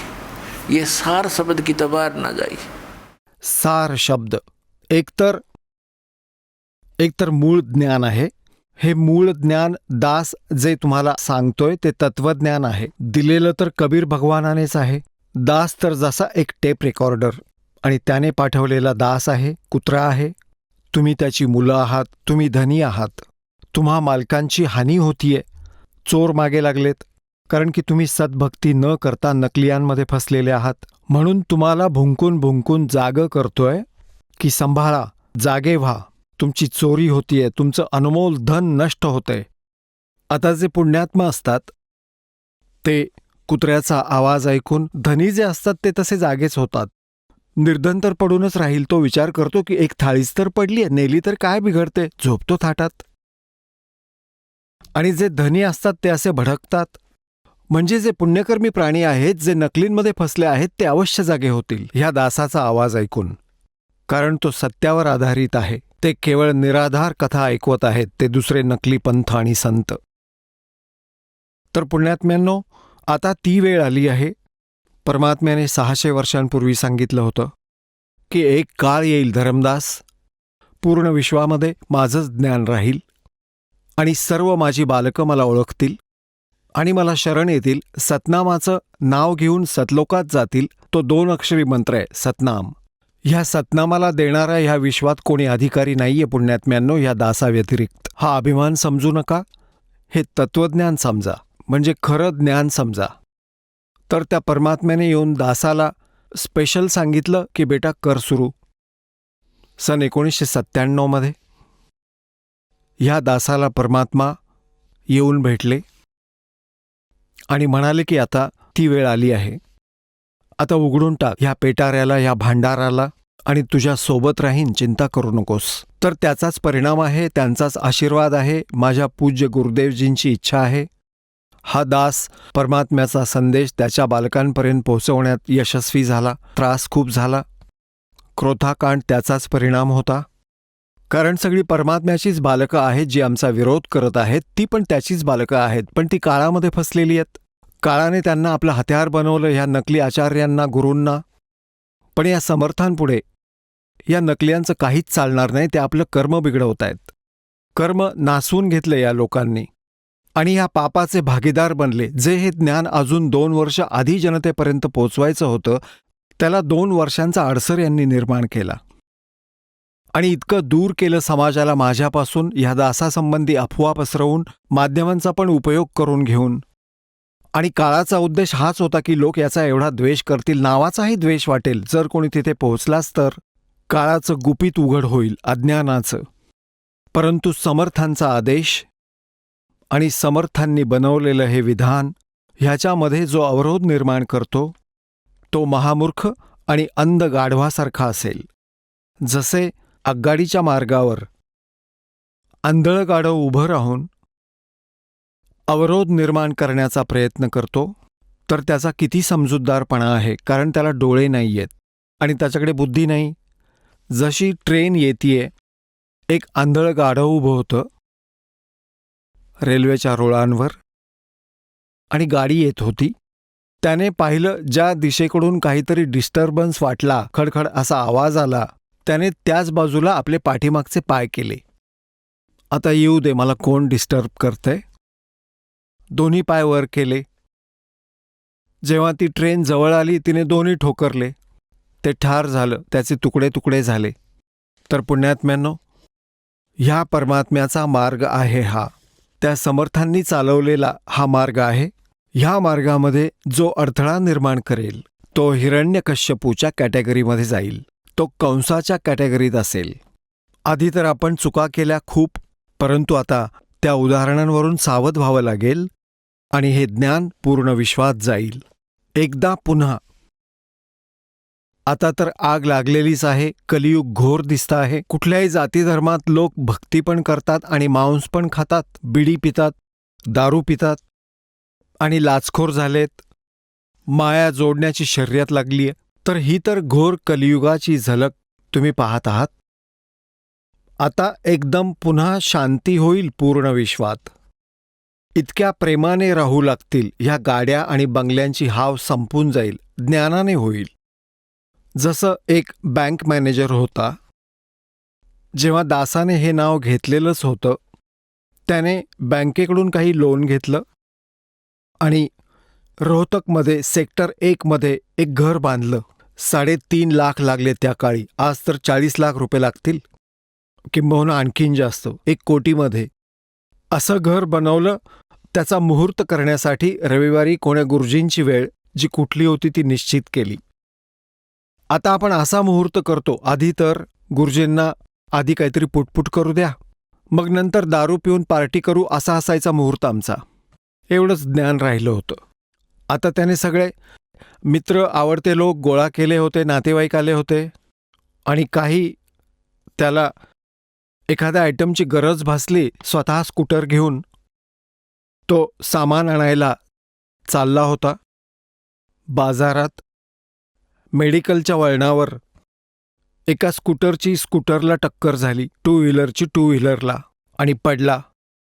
ये सार शब्द की तबार ना जाई. सार शब्द एकतर मूळ ज्ञान आहे. हे मूळ ज्ञान दास जे तुम्हाला सांगतोय ते तत्वज्ञान आहे. दिलेलं तर कबीर भगवानानेच आहे. दास तर जसा एक टेप रेकॉर्डर आणि त्याने पाठवलेला दास आहे, कुत्रा आहे. तुम्ही त्याची मुलं आहात, तुम्ही धनी आहात. तुम्हा मालकांची हानी होतीये, चोर मागे लागलेत, कारण की तुम्ही सद्भक्ती न करता नकलियांमध्ये फसलेले आहात. म्हणून तुम्हाला भुंकून भुंकून जागं करतोय की संभाळा, जागे व्हा, तुमची चोरी होतीये, तुमचं अनमोल धन नष्ट होतंय. आता जे पुण्यात्मा असतात ते कुत्र्याचा आवाज ऐकून, धनी जे असतात ते तसे जागेच होतात. निर्धन तर पडूनच राहील, तो विचार करतो की एक थाळीच तर पडलीये, नेली तर काय बिघडते, झोपतो थाटात. आणि जे धनी असतात ते असे भडकतात. म्हणजे जे पुण्यकर्मी प्राणी आहेत, जे नकलींमध्ये फसले आहेत, ते अवश्य जागे होतील ह्या दासाचा आवाज ऐकून, कारण तो सत्यावर आधारित आहे. ते केवळ निराधार कथा ऐकवत आहेत, ते दुसरे नकली पंथ आणि संत. तर पुण्यात्म्यांनो, आता ती वेळ आली आहे. परमात्म्याने 600 वर्षांपूर्वी सांगितलं होतं की एक काळ येईल धर्मदास, पूर्ण विश्वामध्ये माझंच ज्ञान राहील आणि सर्व माझी बालकं मला ओळखतील आणि मला शरण येतील. सतनामाचं नाव घेऊन सतलोकात जातील. तो 2 अक्षरी मंत्र आहे सतनाम. ह्या सतनामाला देणारा ह्या विश्वात कोणी अधिकारी नाहीये पुण्यात्म्यांनो ह्या दासाव्यतिरिक्त. हा अभिमान समजू नका, हे तत्वज्ञान समजा, म्हणजे खरं ज्ञान समजा. तर त्या परमात्म्याने येऊन दासाला स्पेशल सांगितलं की बेटा कर सुरू. सन 1997 ह्या दासाला परमात्मा येऊन भेटले आणि म्हणाले की आता ती वेळ आली आहे, आता उघडून टाक ह्या पेटाऱ्याला, ह्या भांडाराला आणि तुझ्या सोबत राहीन, चिंता करू नकोस. तर त्याचाच परिणाम आहे, त्यांचाच आशीर्वाद आहे, माझ्या पूज्य गुरुदेवजींची इच्छा आहे. हा दास परमात्म्याचा संदेश त्याच्या बालकांपर्यंत पोहोचवण्यात यशस्वी झाला. त्रास खूप झाला. क्रोधाकांड त्याचाच परिणाम होता. कारण सगळी परमात्म्याचीच बालकं आहेत जी आमचा विरोध करत आहेत, ती पण त्याचीच बालकं आहेत, पण ती काळामध्ये फसलेली आहेत. काळाने त्यांना आपलं हत्यार बनवलं, ह्या नकली आचार्यांना, गुरूंना. पण या समर्थांपुढे या नकल्यांचं काहीच चालणार नाही. ते आपलं कर्म बिघडवत आहेत. कर्म नासून घेतलं या लोकांनी आणि ह्या पापाचे भागीदार बनले. जे हे ज्ञान अजून 2 वर्ष आधी जनतेपर्यंत पोचवायचं होतं, त्याला 2 वर्षांचा अडसर यांनी निर्माण केला आणि इतकं दूर केलं समाजाला माझ्यापासून, ह्या दासासंबंधी अफवा पसरवून, माध्यमांचा पण उपयोग करून घेऊन. आणि काळाचा उद्देश हाच होता की लोक याचा एवढा द्वेष करतील, नावाचाही द्वेष वाटेल जर कोणी तिथे पोहोचलाच तर. काळाचं गुपित उघड होईल, अज्ञानाचं. परंतु समर्थांचा आदेश आणि समर्थांनी बनवलेलं हे विधान, ह्याच्यामध्ये जो अवरोध निर्माण करतो तो महामूर्ख आणि अंध गाढवासारखा असेल. जसे आगगाडीच्या मार्गावर आंधळं गाढव उभं राहून अवरोध निर्माण करण्याचा प्रयत्न करतो, तर त्याचा किती समजूतदारपणा आहे, कारण त्याला डोळे नाही आहेत आणि त्याच्याकडे बुद्धी नाही. जशी ट्रेन येतीये, एक आंधळं गाढव उभं होतं रेल्वेच्या रुळांवर आणि गाडी येत होती. त्याने पाहिलं ज्या दिशेकडून काहीतरी डिस्टर्बन्स वाटला, खडखड असा आवाज आला, त्याने त्याच बाजूला आपले पाठीमागचे पाय केले. आता येऊ दे, मला कोण डिस्टर्ब करतंय. दोन्ही पाय वर केले. जेव्हा ती ट्रेन जवळ आली, तिने दोन्ही ठोकरले. ते ठार झालं, त्याचे तुकडे तुकडे झाले. तर पुण्यात्म्यांनो, ह्या परमात्म्याचा मार्ग आहे हा. त्या समर्थांनी चालवलेला हा मार्ग आहे. ह्या मार्गामध्ये जो अडथळा निर्माण करेल तो हिरण्यकश्यपूच्या कॅटेगरीमध्ये जाईल, तो कंसाच्या कॅटेगरीत असेल. आधी तर आपण चुका केल्या खूप, परंतु आता त्या उदाहरणांवरून सावध व्हावं लागेल आणि हे ज्ञान पूर्ण विश्वात जाईल. एकदा पुन्हा. आता तर आग लागलेलीच आहे. कलियुग घोर दिसतं आहे. कुठल्याही जातीधर्मात लोक भक्ती पण करतात आणि मांस पण खातात, बिडी पितात, दारू पितात आणि लाचखोर झालेत. माया जोडण्याची शर्यत लागलीय. तर ही तर घोर कलियुगाची झलक तुम्ही पाहत आहात. आता एकदम पुन्हा शांती होईल पूर्ण विश्वात. इतक्या प्रेमाने राहू लागतील. ह्या गाड्या आणि बंगल्यांची हाव संपून जाईल, ज्ञानाने होईल. जसं एक बँक मॅनेजर होता. जेव्हा दासाने हे नाव घेतलेलंच होतं, त्याने बँकेकडून काही लोन घेतलं आणि रोहतकमध्ये सेक्टर 1 मध्ये एक घर बांधलं. 3.5 लाख लागले त्या काळी. आज तर 40 लाख रुपये लागतील, किंबहुना आणखीन जास्त, 1 कोटीमध्ये. असं घर बनवलं. त्याचा मुहूर्त करण्यासाठी रविवारी कोण्या गुरुजींची वेळ जी कुठली होती ती निश्चित केली. आता आपण असा मुहूर्त करतो, आधी तर गुरुजींना आधी काहीतरी पुटपुट करू द्या, मग नंतर दारू पिऊन पार्टी करू, असा असायचा मुहूर्त आमचा. एवढंच ज्ञान राहिलं होतं. आता त्याने सगळे मित्र, आवडते लोक गोळा केले होते, नातेवाईक आले होते आणि काही त्याला एखाद्या आयटमची गरज भासली, स्वतः स्कूटर घेऊन तो सामान आणायला चालला होता. बाजारात मेडिकलच्या वळणावर एका स्कूटरची स्कूटरला टक्कर झाली, 2 व्हीलरची 2 व्हीलरला, आणि पडला.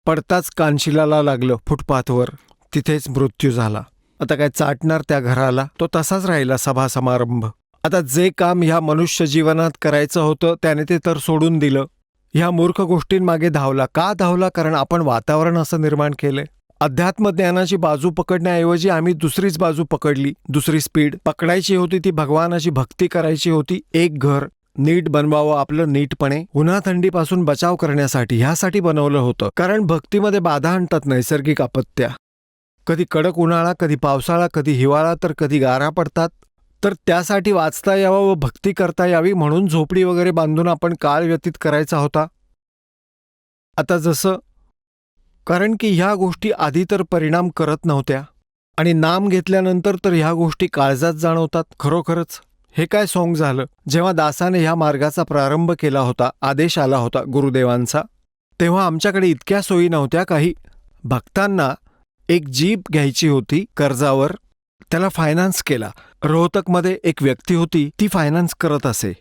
पडताच कानशिलाला लागलं फुटपाथवर. तिथेच मृत्यू झाला. आता काय चाटणार त्या घराला? तो तसाच राहिला सभा समारंभ. आता जे काम ह्या मनुष्य जीवनात करायचं होतं त्याने ते तर सोडून दिलं. ह्या मूर्ख गोष्टींमागे धावला. का धावला? कारण आपण वातावरण असं निर्माण केलंय. अध्यात्मज्ञानाची बाजू पकडण्याऐवजी आम्ही दुसरीच बाजू पकडली. दुसरी स्पीड पकडायची होती ती भगवानाची भक्ती करायची होती. एक घर नीट बनवावं आपलं नीटपणे, उन्हा थंडीपासून बचाव करण्यासाठी, ह्यासाठी बनवलं होतं. कारण भक्तीमध्ये बाधा आणतात नैसर्गिक आपत्त्या. कधी कडक उन्हाळा, कधी पावसाळा, कधी हिवाळा, तर कधी गारा पडतात. तर त्यासाठी वाचता यावं व भक्ती करता यावी म्हणून झोपडी वगैरे बांधून आपण काळ व्यतीत करायचा होता. आता जसं, कारण की ह्या गोष्टी आधी तर परिणाम करत नव्हत्या आणि नाम घेतल्यानंतर तर ह्या गोष्टी काळजात जाणवतात. खरोखरच हे काय सोंग झालं. जेव्हा दासाने ह्या मार्गाचा प्रारंभ केला होता, आदेश आला होता गुरुदेवांचा, तेव्हा आमच्याकडे इतक्या सोयी नव्हत्या. काही भक्तांना एक जीप घ्यायची होती कर्जावर, त्याला फायनान्स केला. रोहतकमध्ये एक व्यक्ती होती, ती फायनान्स करत असे.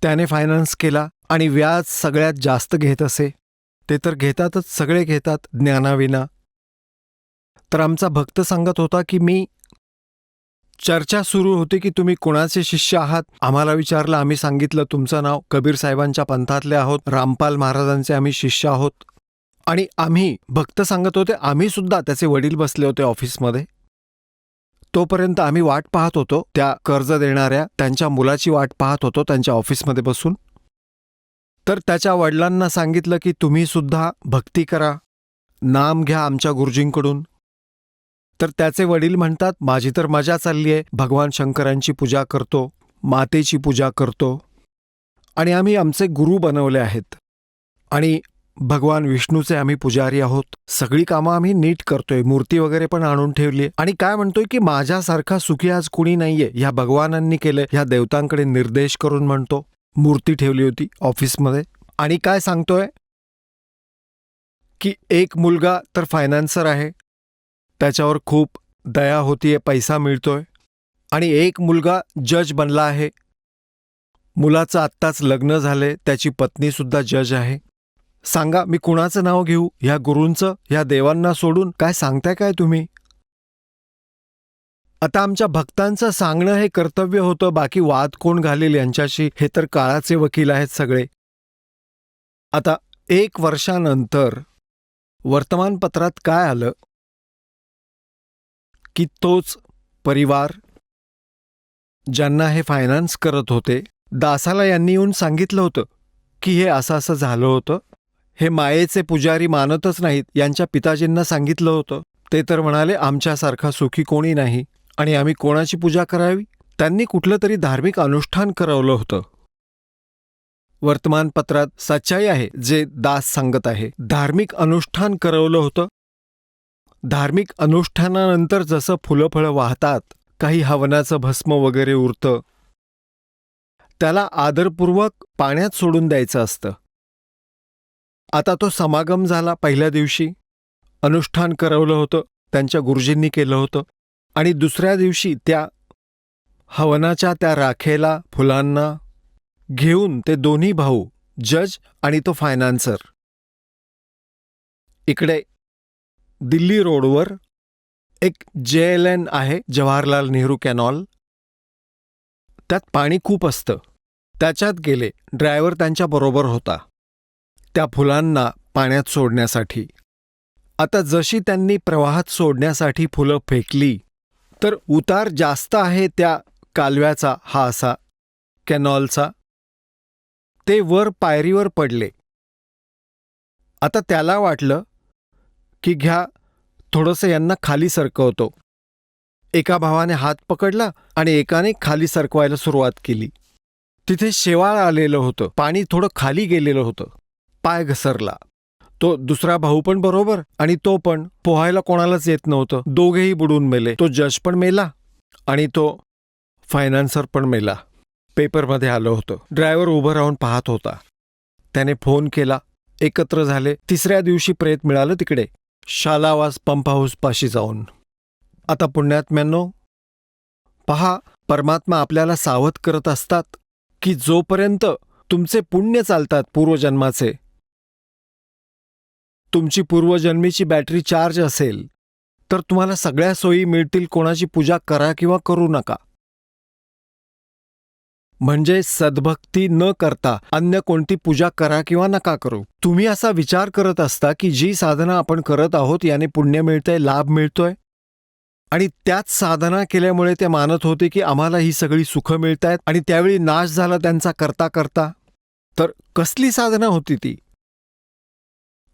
त्याने फायनान्स केला आणि व्याज सगळ्यात जास्त घेत असे. ते तर घेतातच, सगळे घेतात ज्ञानाविना. तर आमचा भक्त सांगत होता की मी, चर्चा सुरू होती की तुम्ही कोणाचे शिष्य आहात. आम्हाला विचारलं, आम्ही सांगितलं तुमचं नाव कबीर साहेबांच्या पंथातले आहोत, रामपाल महाराजांचे आम्ही शिष्य आहोत. आणि आम्ही, भक्त सांगत होते, आम्ही सुद्धा, त्याचे वडील बसले होते ऑफिसमध्ये. तोपर्यंत आम्ही वाट पाहत होतो, त्या कर्ज देणाऱ्या त्यांच्या मुलाची वाट पाहत होतो त्यांच्या ऑफिसमध्ये बसून. तर त्याच्या वडिलांना सांगितलं की तुम्ही सुद्धा भक्ती करा, नाम घ्या आमच्या गुरुजींकडून. तर त्याचे वडील म्हणतात, माझी तर मजा चालली आहे, भगवान शंकरांची पूजा करतो, मातेची पूजा करतो आणि आम्ही आमचे गुरु बनवले आहेत आणि भगवान विष्णूचे आम्ही पुजारी आहोत. सगळी कामं आम्ही नीट करतोय, मूर्ती वगैरे पण आणून ठेवली आणि काय म्हणतोय की माझ्यासारखा सुखी आज कुणी नाहीये. ह्या भगवानांनी केलं, ह्या देवतांकडे निर्देश करून म्हणतो. मूर्ती ठेवली होती ऑफिसमध्ये आणि काय सांगतोय की एक मुलगा तर फायनान्सर आहे, त्याच्यावर खूप दया होतीये, पैसा मिळतोय. आणि एक मुलगा जज बनला आहे, मुलाचं आत्ताच लग्न झाले, त्याची पत्नी सुद्धा जज आहे. सांगा मी कुणाचं नाव घेऊ? ह्या गुरूंचं, ह्या देवांना सोडून? काय सांगताय काय तुम्ही? आता आमच्या भक्तांचं सांगणं हे कर्तव्य होतं, बाकी वाद कोण घालेल यांच्याशी, हे तर काळाचे वकील आहेत सगळे. आता 1 वर्षानंतर वर्तमानपत्रात काय आलं की तोच परिवार ज्यांना हे फायनान्स करत होते, दासाला यांनी येऊन सांगितलं होतं की हे असं असं झालं होतं. हे मायेचे पुजारी मानतच नाहीत. यांच्या पिताजींना सांगितलं होतं, ते तर म्हणाले आमच्यासारखा सुखी कोणी नाही आणि आम्ही कोणाची पूजा करावी. त्यांनी कुठलं तरी धार्मिक अनुष्ठान करवलं होतं. वर्तमानपत्रात सच्चाई आहे जे दास सांगत आहे. धार्मिक अनुष्ठान करवलं होतं. धार्मिक अनुष्ठानानंतर जसं फुलं फळं वाहतात, काही हवनाचं भस्म वगैरे उरतं, त्याला आदरपूर्वक पाण्यात सोडून द्यायचं असतं. आता तो समागम झाला. पहिल्या दिवशी अनुष्ठान करवलं होतं, त्यांच्या गुरुजींनी केलं होतं आणि दुसऱ्या दिवशी त्या हवनाच्या त्या राखेला, फुलांना घेऊन ते दोन्ही भाऊ, जज आणि तो फायनान्सर, इकडे दिल्ली रोडवर एक JLN आहे, जवाहरलाल नेहरू कॅनॉल, त्यात पाणी खूप असतं, त्याच्यात गेले. ड्रायव्हर त्यांच्या बरोबर होता त्या फुलांना पाण्यात सोडण्यासाठी. आता जशी त्यांनी प्रवाहात सोडण्यासाठी फुलं फेकली तर उतार जास्त आहे त्या कालव्याचा, हा असा कॅनॉलचा, ते वर पायरीवर पडले. आता त्याला वाटलं की घ्या थोडंसं यांना खाली सरकवतो. एका भावाने हात पकडला आणि एकाने खाली सरकवायला सुरुवात केली. तिथे शेवाळ आलेलं होतं, पाणी थोडं खाली गेलेलं होतं, पाय घसरला. तो दुसरा भाऊ पण बरोबर आणि तो पण. पोहायला कोणालाच येत नव्हतं, दोघेही बुडून मेले. तो जज पण मेला आणि तो फायनान्सर पण मेला. पेपरमध्ये आलं होतं. ड्रायव्हर उभं राहून पाहत होता. त्याने फोन केला, एकत्र झाले. तिसऱ्या दिवशी प्रेत मिळालं तिकडे शालावास पंप हाऊस पाशी जाऊन. आता पुण्यात्म्यांनो, पहा, परमात्मा आपल्याला सावध करत असतात की जोपर्यंत तुमचे पुण्य चालतात पूर्वजन्माचे, तुमची पूर्वजन्मीची बॅटरी चार्ज असेल तर तुम्हाला सगळ्या सोयी मिळतील. कोणाची पूजा करा किंवा करू नका. म्हणजे सद्भक्ती न करता अन्य कोणती पूजा करा किंवा नका करू. तुम्ही असा विचार करत असता की जी साधना आपण करत आहोत याने पुण्य मिळतंय, लाभ मिळतोय, आणि त्याच साधना केल्यामुळे ते मानत होते की आम्हाला ही सगळी सुखं मिळतायत, आणि त्यावेळी नाश झाला त्यांचा करता करता. तर कसली साधना होती ती?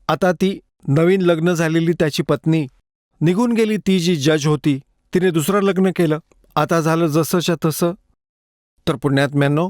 आता ती नवीन लग्न झालेली त्याची पत्नी निघून गेली. ती जी जज होती तिने दुसरं लग्न केलं. आता झालं जसंच्या तसं. तर पुण्यात्म्यांनो,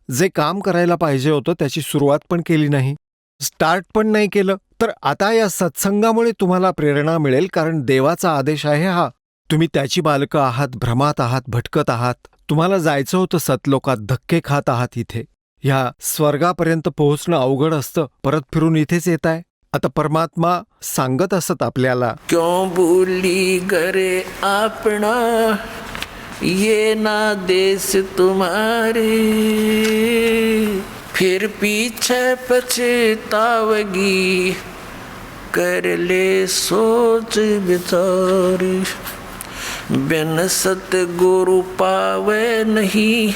जे काम करायला पाहिजे होतं त्याची सुरुवात पण केली नाही, स्टार्ट पण नाही केलं. तर आता या सत्संगामुळे तुम्हाला प्रेरणा मिळेल, कारण देवाचा आदेश आहे हा. तुम्ही त्याची बालकं आहात, भ्रमात आहात, भटकत आहात. तुम्हाला जायचं होतं सतलोकात, धक्के खात आहात इथे. ह्या स्वर्गापर्यंत पोहोचणं अवघड असतं, परत फिरून इथेच येताय. आता परमात्मा सांगत असत आपल्याला, क्यों भूली गरे अपना ये ना देश तुम्हारे, फिर पीछे पछतावगी, कर ले सोच विचार, बिन सतगुरु पावे नहीं,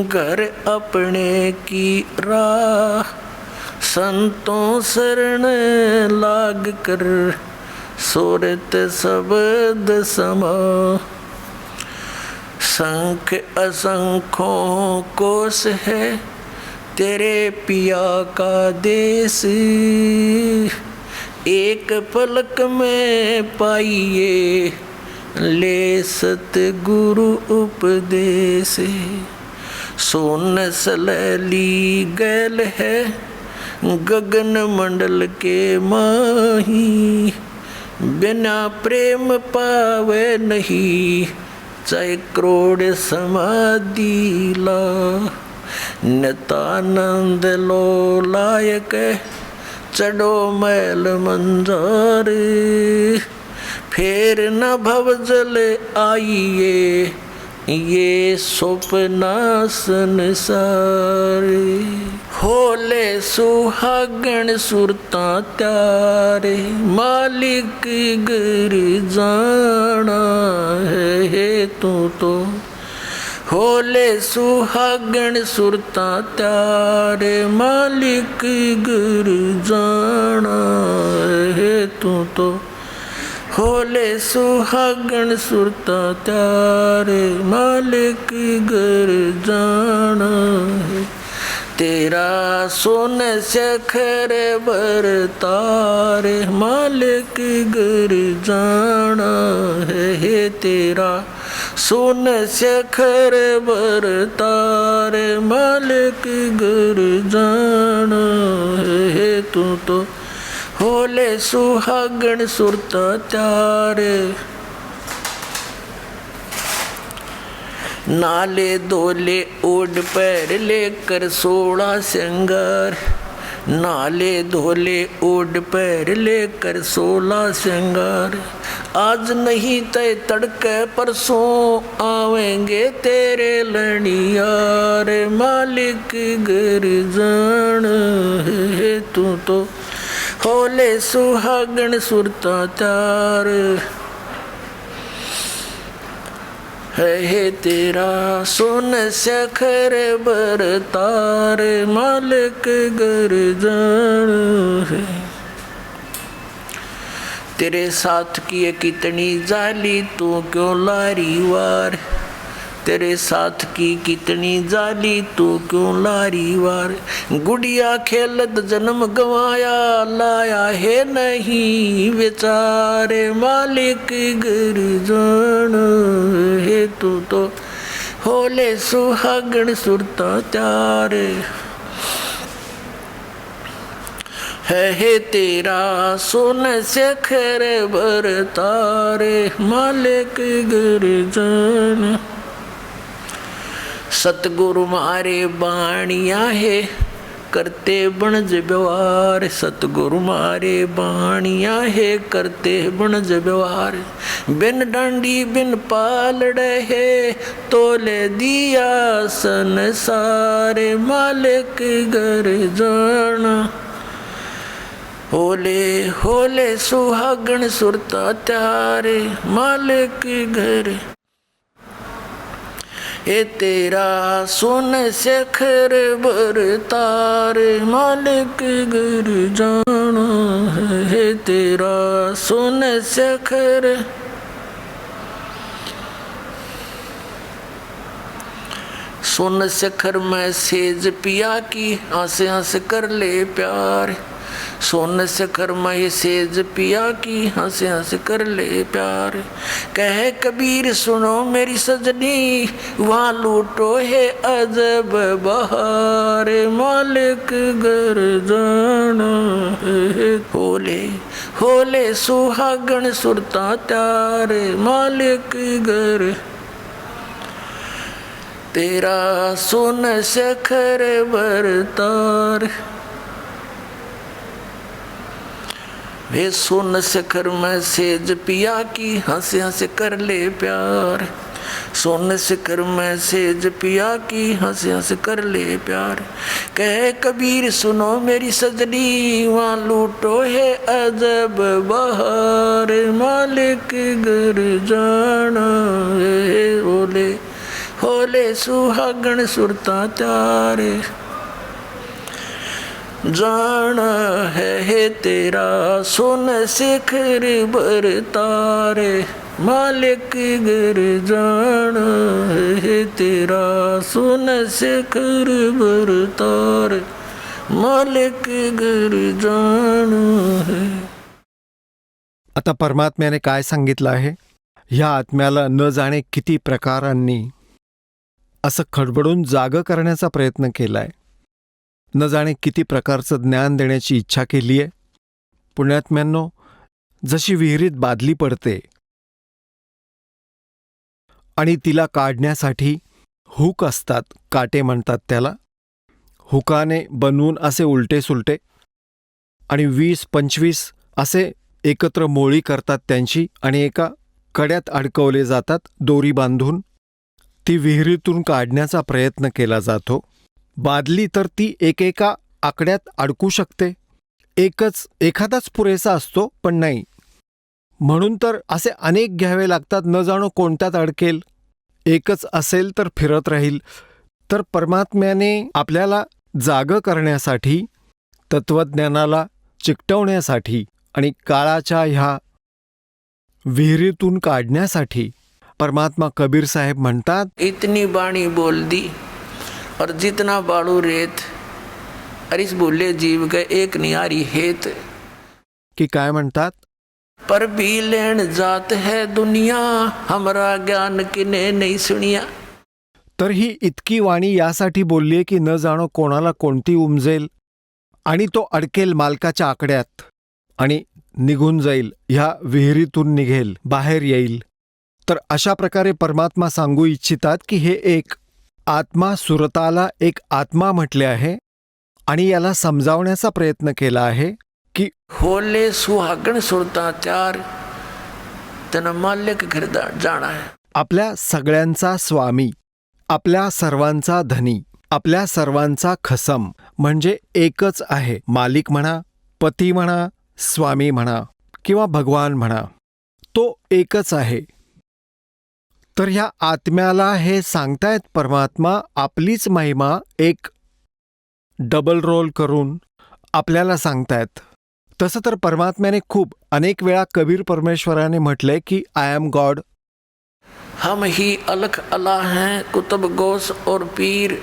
घर अपने की राह, संतों शरण लाग कर, सोरत शब्द समा, संख असंख्यों कोस है तेरे पिया का देश, एक पलक में पाइए ले सतगुरु उपदेश, सोन सलैली गैल है गगन मंडल के माही, बिना प्रेम पावे नहीं, चाहे करोड़ समाधि ला, नितानंद लो लायक चढ़ो मैल मंजार, फिर न भवजल आइए ये सपना संसार, होले सुहागण सुरता त्यारे, मालिक घर जाना है तू तो, होले सुहागण सुरता त्यारे, मालिक घर जाना है तू तो, होले सुहागण सुरता त्यारे, मालिक घर जाना है, तेरा सोन सखर बरतारे, मालिक घर जाना है, तेरा सोन सखर बरतारे, मालिक घर जाना है तू तो, होले सुहागण सुरता त्यारे, नाले दोले ओढ़ पैर लेकर 16 श्रृंगार, नाले धोले ओढ़ पैर लेकर 16 श्रृंगार, आज नहीं तय तड़के परसों आवेंगे तेरे लड़ियार, मालिक घर जान है तू तो, होले सुहागण सुरता त्यार है तेरा, सोन सखर बरतार, मालिक घर जान है, तेरे साथ की कितनी जाली तू क्यों लारी वार, तेरे साथ की कितनी जाली तू क्यों लारी वार, गुड़िया खेलत जन्म गवाया लाया है नहीं बेचारे, मालिक घर जान है तू तो, होले सुहागण सुरता त्यारे है तेरा, सोन सखर बरतारे, मालिक घर जान, सतगुरु मारे बाणिया है करते बनज व्यवहार, सतगुरु मारे बाणिया है करते बनज व्यवहार, बिन डांडी बिन पालड़े है तोले दिया संसार, मालिक घर जाना, होले होले सुहागण सुरता त्यारे, मालिक घर ए तेरा सोन शेखर बरतार मालिक गर जाना है तेरा सोन शेखर। सोन शेखर में सेज पिया की हंस हंस कर ले प्यार। सोन शेखर में सेज पिया की हंस हंस कर ले प्यार। कह कबीर सुनो मेरी सजनी वहाँ लूटो है अजब बहार मालिक गर जाना है। होले होले सुहागण सुरता त्यार मालिक गर तेरा सोन शेखर बरतार। वे सोन शेखर में सेज पिया की हंस हंस कर ले प्यार। सोन शेखर में सेज पिया की हंस हंस कर ले प्यार। कह कबीर सुनो मेरी सजनी वहाँ लूटो है अजब बहार मालिक गर जाना है। ओले होले सुहागण सुरता त्यारे जाना है तेरा सोन शेखर बरतारे मालिक गर जाना है तेरा सोन शेखर बरतारे मालिक गर जाना है। आता परमात्म्याने काय सांगितलं आहे? ह्या आत्म्याला न जाणे किती प्रकारांनी असं खडबडून जागं करण्याचा प्रयत्न केलाय, न जाणे किती प्रकारचं ज्ञान देण्याची इच्छा केली आहे. पुण्यात्म्यांनो, जशी विहिरीत बादली पडते आणि तिला काढण्यासाठी हुक असतात, काटे म्हणतात त्याला, हुकाने बनवून असे उलटे सुलटे आणि 20-25 असे एकत्र मोळी करतात त्यांची आणि एका कड्यात अडकवले जातात दोरी बांधून. ती विहिरीतून काढण्याचा प्रयत्न केला जातो. बादली तर ती एकेका आकड्यात अडकू शकते, एखादाच पुरेसा असतो, पण नाही. म्हणून तर असे अनेक घ्यावे लागतात, न जाणो कोणत्यात अडकेल. एकच असेल तर फिरत राहील. तर परमात्म्याने आपल्याला जागं करण्यासाठी, तत्वज्ञानाला चिकटवण्यासाठी आणि काळाच्या ह्या विहिरीतून काढण्यासाठी परमात्मा कबीर साहेब म्हणतात, इतनी बाणी बोल दी और जितना बाड़ू रेत अरिस बोले जीव गए एक नियारी हेत। की काय म्हणतात, पर भी लेन जात है दुनिया हमरा ज्ञान किने नहीं सुनिया। तर ही इतकी वाणी यासाठी बोललीये की न जाणो कोणाला कोणती उमजेल आणि तो अडकेल मालकाच्या आकड्यात आणि निघून जाईल, ह्या विहिरीतून निघेल, बाहेर येईल. तर अशा प्रकारे परमात्मा सांगू इच्छितात की हे एक आत्मा, सुरताला एक आत्मा म्हटले आहे आणि याला समजावण्याचा प्रयत्न केला आहे की होले सुहागण सुरता त्यार तना मालिक घर जाना है। आपल्या सगळ्यांचा स्वामी, आपल्या सर्वांचा धनी, आपल्या सर्वांचा खसम म्हणजे एकच आहे. मालिक म्हणा, पती म्हणा, स्वामी म्हणा किंवा भगवान म्हणा, तो एकच आहे. तर ह्या आत्म्याला हे सांगतायत परमात्मा, आपलीच महिमा एक डबल रोल करून आपल्याला सांगतायत. तसं तर परमात्म्याने खूप अनेक वेळा कबीर परमेश्वराने म्हटलंय की आय एम गॉड. हम ही अलख अल्लाह हैं कुतुब गौस और पीर।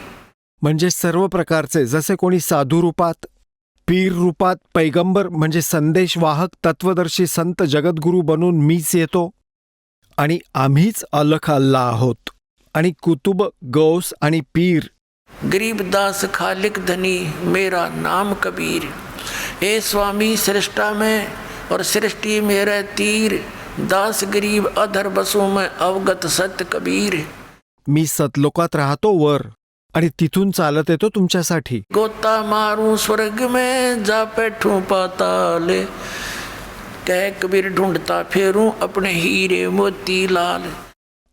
म्हणजे सर्व प्रकारचे, जसे कोणी साधू रूपात, पीर रूपात, पैगंबर म्हणजे संदेशवाहक, तत्वदर्शी संत जगद्गुरू बनून मीच येतो आणि आम्हीच अलख अल्लाह आहोत. आणि कुतुब गौस आणि पीर, गरीबदास खालिक धनी मेरा नाम कबीर। ए स्वामी सृष्टा में और सृष्टि मेरा तीर, दास गरीब अधर बसों में अवगत सत्य कबीर। मी सतलोकात राहतो वर आणि तिथून चालत येतो तुमच्यासाठी. गोता मारूं स्वर्ग में जा बैठूं पाताल, कह कबीर ढूंढता फेरूं अपने हीरे मोती लाल।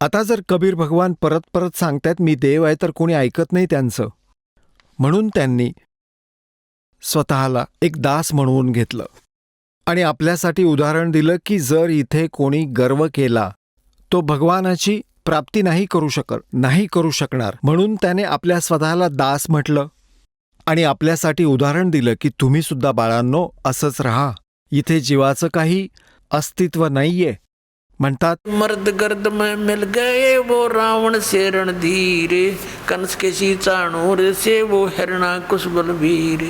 आता जर कबीर भगवान परत परत सांगतायत मी देव आहे, तर कोणी ऐकत नाही त्यांचं. म्हणून त्यांनी स्वतःला एक दास म्हणवून घेतलं आणि आपल्यासाठी उदाहरण दिलं की जर इथे कोणी गर्व केला तो भगवानाची प्राप्ती नाही करू शकणार. म्हणून त्याने आपल्या स्वतःला दास म्हटलं आणि आपल्यासाठी उदाहरण दिलं की तुम्ही सुद्धा बाळांनो असंच राहा. इथे जीवाचं काही अस्तित्व नाहीये. म्हणतात मर्द गर्द में मिल गए वो रावण से रणधीर, कंस के चाणूर से वो हिरणाकुश बलवीर,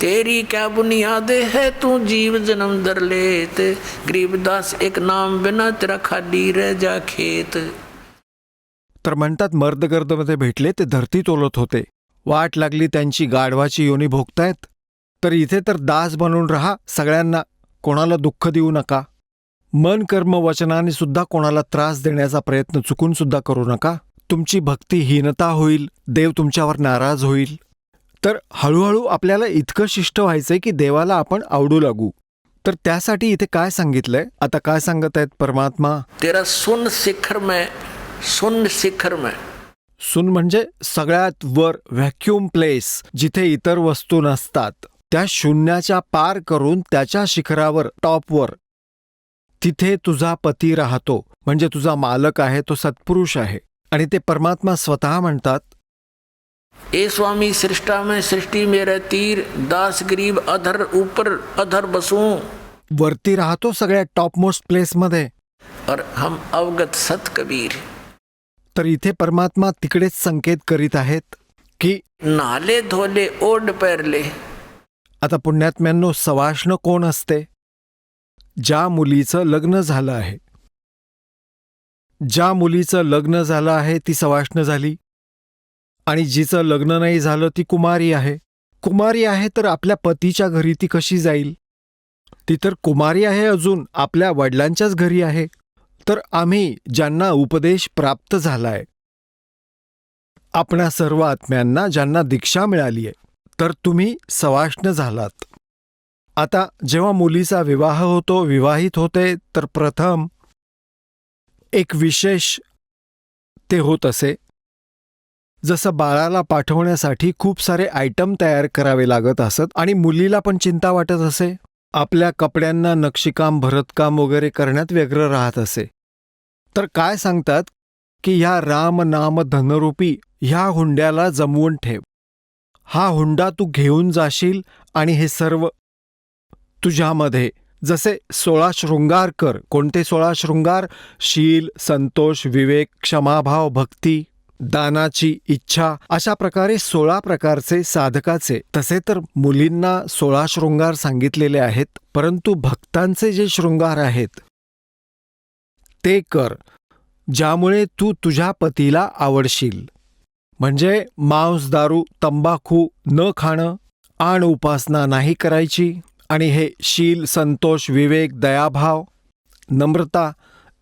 तेरी क्या बुनियाद है तू जीव जन्म धर लेत, गरीबदास एक नाम बिना तेरा खाली रह जा खेत. तर म्हणतात मर्दगर्दमध्ये भेटले ते धरती तोलत होते. वाट लागली त्यांची गाढवाची योनी भोगतायत. तर इथे तर दास बनून राहा सगळ्यांना, कोणाला दुःख देऊ नका. मन कर्म वचनाने सुद्धा कोणाला त्रास देण्याचा प्रयत्न चुकून सुद्धा करू नका. तुमची भक्तिहीनता होईल, देव तुमच्यावर नाराज होईल. तर हळूहळू आपल्याला इतकं शिष्ट व्हायचंय की देवाला आपण आवडू लागू. तर त्यासाठी इथे काय सांगितलंय, आता काय सांगत आहेत परमात्मा, तेरा सुन शिखर में, सुन शिखर में, सुन म्हणजे सगळ्यात वर, व्हॅक्यूम प्लेस, जिथे इतर वस्तू नसतात, त्या शून्याच्या पार करून त्याच्या शिखरावर, टॉपवर, तिथे तुझा पती राहतो. म्हणजे तुझा मालक आहे, तो सत्पुरुष आहे. आणि ते परमात्मा स्वतः म्हणतात, ए स्वामी सृष्टा में सृष्टि मेरा तीर, दास गरीब अधर ऊपर अधर बसूं, वरती राहतो सगळ्यात टॉपमोस्ट प्लेसमध्ये. और हम अवगत सत कबीर. तर इथे परमात्मा तिकडेच संकेत करीत आहेत की नाले धोले ओढ पेरले. आता पुण्यात्म्यांनो, सवाष्ण कोण असते? ज्या मुलीचं लग्न झालं आहे, ज्या मुलीचं लग्न झालं आहे ती सवाष्ण झाली. आणि जिचं लग्न नाही झालं ती कुमारी आहे. कुमारी आहे तर आपल्या पतीच्या घरी ती कशी जाईल? ती तर कुमारी आहे, अजून आपल्या वडिलांच्याच घरी आहे. तर आम्ही ज्यांना उपदेश प्राप्त झालाय, आपणा सर्व आत्म्यांना ज्यांना दीक्षा मिळालीय, तर तुम्ही सवाष्ण झालात. आता जेव्हा मुलीचा विवाह होतो, विवाहित होते, तर प्रथम एक विशेष ते होत असे. जसं बाळाला पाठवण्यासाठी खूप सारे आयटम तयार करावे लागत असत आणि मुलीला पण चिंता वाटत असे. आपल्या कपड्यांना नक्षीकाम, भरतकाम वगैरे करण्यात व्यग्र राहत असे. तर काय सांगतात की ह्या राम नाम धनरूपी ह्या हुंड्याला जमवून ठेव. हा हुंडा तू घेऊन जाशील आणि हे सर्व तुझ्यामध्ये, जसे 16 शृंगार कर. कोणते 16 शृंगार? शील, संतोष, विवेक, क्षमाभाव, भक्ती, दानाची इच्छा, अशा प्रकारे 16 प्रकारचे साधकाचे. तसे तर मुलींना 16 शृंगार सांगितलेले आहेत, परंतु भक्तांचे जे शृंगार आहेत ते कर, ज्यामुळे तू तुझ्या पतीला आवडशील. म्हणजे मांस, दारू, तंबाखू न खाणं, आण उपासना नाही करायची, आणि हे शील, संतोष, विवेक, दयाभाव, नम्रता,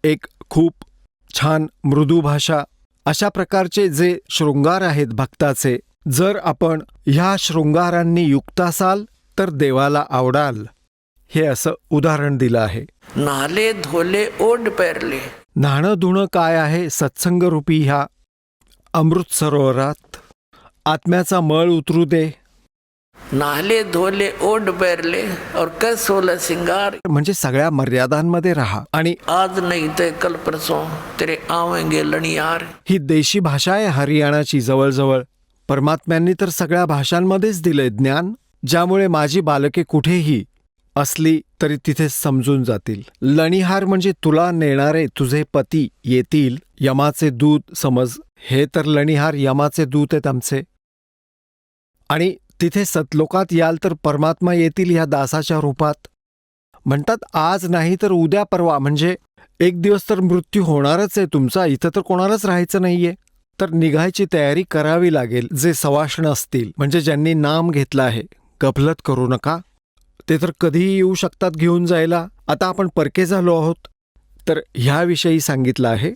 एक खूप छान मृदू भाषा, अशा प्रकारचे जे शृंगार आहेत भक्ताचे, जर आपण ह्या शृंगारांनी युक्त असाल तर देवाला आवडाल. हे असं उदाहरण दिलं आहे. नाले धोले ओढ पेरले. न्हाणं धुणं काय आहे? सत्संगरूपी ह्या अमृत सरोवरात आत्म्याचा मळ उतरू दे. नाले धोले ओढ पेरले और कर 16 सिंगार. म्हणजे सगळ्या मर्यादांमध्ये राहा. आणि आज नहीं ते कल परसों तेरे आवेंगे लणियार. ही देशी भाषा आहे हरियाणाची जवळजवळ. परमात्म्यांनी तर सगळ्या भाषांमध्येच दिलंय ज्ञान, ज्यामुळे माझी बालके कुठेही असली तरी तिथे समजून जातील. लणिहार म्हणजे तुला नेणारे तुझे पती येतील, यमाचे दूत समज. हे तर लणिहार यमाचे दूत आहेत आमचे. आणि तिथे सतलोकात याल तर परमात्मा येतील ह्या दासाच्या रूपात. म्हणतात आज नाही तर उद्या परवा, म्हणजे एक दिवस तर मृत्यू होणारच आहे तुमचा. इथं तर कोणालाच राहायचं नाहीये. तर निघायची तयारी करावी लागेल. जे सवाष्ण असतील, म्हणजे ज्यांनी नाम घेतलं आहे, गफलत करू नका. ते तर कधीही येऊ शकतात घेऊन जायला. आता आपण परके झालो आहोत, तर ह्याविषयी सांगितलं आहे.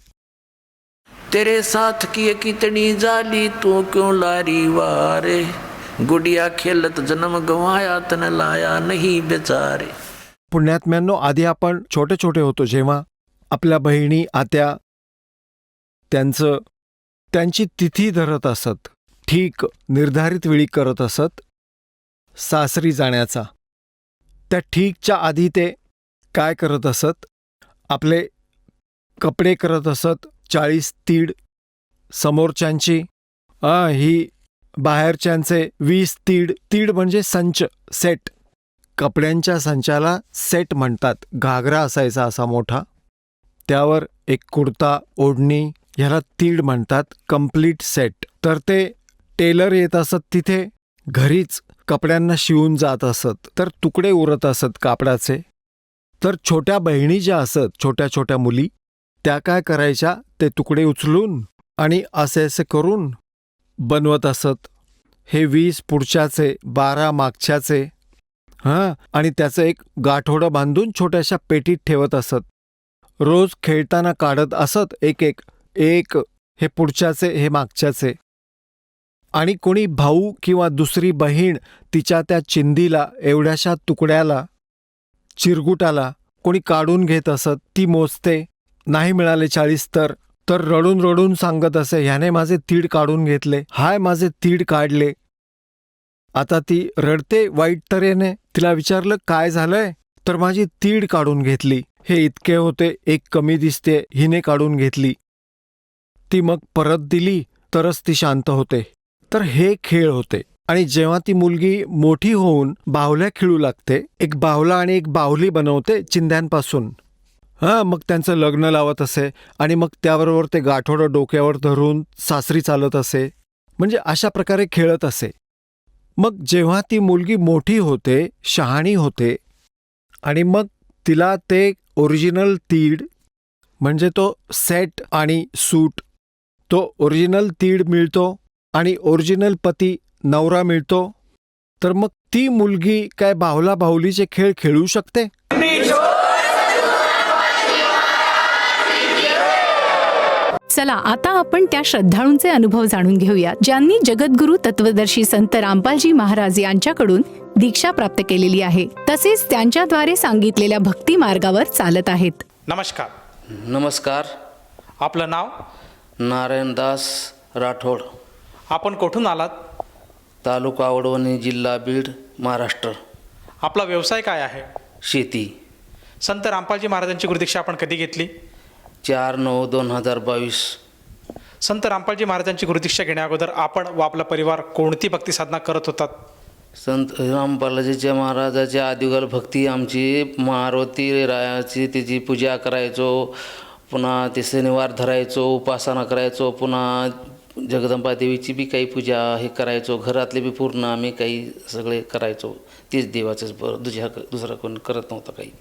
तेरे साथ की कितनी जाली तू क्यों लारी वारे, गुडिया खेलत जन्म गवाया तन लाया नहीं बेचारे. पुण्यात्म्यांनो, आधी आपण छोटे छोटे होतो जेव्हा आपल्या बहिणी, आत्या त्यांची तिथी धरत असत, ठीक निर्धारित वेळी करत असत सासरी जाण्याचा. त्या ठीकच्या आधी ते काय करत असत? आपले कपडे करत असत, 40 तीड समोरच्यांची, ही बाहेरच्यांचे 20 तीड. तीड म्हणजे संच, सेट. कपड्यांच्या संचाला सेट म्हणतात. घागरा असायचा असा मोठा, त्यावर एक कुर्ता, ओढणी, ह्याला तीड म्हणतात. Complete set. तर ते टेलर येत असत तिथे, घरीच कपड्यांना शिवून जात असत. तर तुकडे उरत असत कापडाचे. तर छोट्या बहिणी ज्या असत, छोट्या छोट्या मुली, त्या काय करायच्या, ते तुकडे उचलून आणि असे असे करून बनवत असत. हे 20 पुढच्याचे, 12 मागच्याचे, आणि त्याचं एक गाठोडं बांधून छोट्याशा पेटीत ठेवत असत. रोज खेळताना काढत असत एक एक एक, हे पुढच्याचे, हे मागच्याचे. आणि कोणी भाऊ किंवा दुसरी बहीण तिच्या त्या चिंधीला, एवढ्याशा तुकड्याला, चिरगुटाला कोणी काढून घेत असत. ती मोजते, नाही मिळाले 40 तर रडून रडून सांगत असे, ह्याने माझे तीड काढून घेतले, हाय माझे तीड काढले. आता ती रडते वाईट तऱ्हेने. तिला विचारलं काय झालंय, तर माझी तीड काढून घेतली. हे इतके होते, एक कमी दिसते, हिने काढून घेतली. ती मग परत दिली तरच ती शांत होते. तर हे खेळ होते. आणि जेव्हा ती मुलगी मोठी होऊन बाहुल्या खेळू लागते, एक बाहुला आणि एक बाहुली बनवते चिंध्यांपासून. मग त्यांचं लग्न लावत असे आणि मग त्याबरोबर ते गाठोडं डोक्यावर धरून सासरी चालत असे. म्हणजे अशा प्रकारे खेळत असे. मग जेव्हा ती मुलगी मोठी होते, शहाणी होते, आणि मग तिला ते ओरिजिनल तीड म्हणजे तो सेट आणि सूट, तो ओरिजिनल तीड मिळतो आणि ओरिजिनल पती नवरा मिळतो. तर मग ती मुलगी काय बाहुला बाहुलीचे खेळ खेळू शकते? चला आता आपण त्या श्रद्धाळूंचे अनुभव जाणून घेऊया ज्यांनी जगद्गुरु तत्वदर्शी संत रामपालजी महाराज यांच्याकडून दीक्षा प्राप्त केलेली आहे, तसेच त्यांच्याद्वारे सांगितलेल्या भक्ती मार्गावर चालत आहेत. नमस्कार. नमस्कार. आपलं नाव? नारायणदास राठोड. आपण कुठून आलात? तालुका वडवणी, जिल्हा बीड, महाराष्ट्र. आपला व्यवसाय काय आहे? शेती. संत रामपालजी महाराजांची गुरुदीक्षा आपण कधी घेतली? 4/9/2022. संत रामपालजी महाराजांची गुरुदीक्षा घेण्या अगोदर आपण व आपला परिवार कोणती भक्ती साधना करत होतात? संत रामपालजीच्या महाराजाच्या आदिगल भक्ती आमची मारुती रायाची तिची पूजा करायचो, पुन्हा ते शनिवार धरायचो, उपासना करायचो, पुन्हा जगदंबा देवीची बी काही पूजा हे करायचो, घरातले बी पूर्ण आम्ही काही सगळे करायचो. तेच देवाचंच बरं, दुसरं कोण करत नव्हतं काही.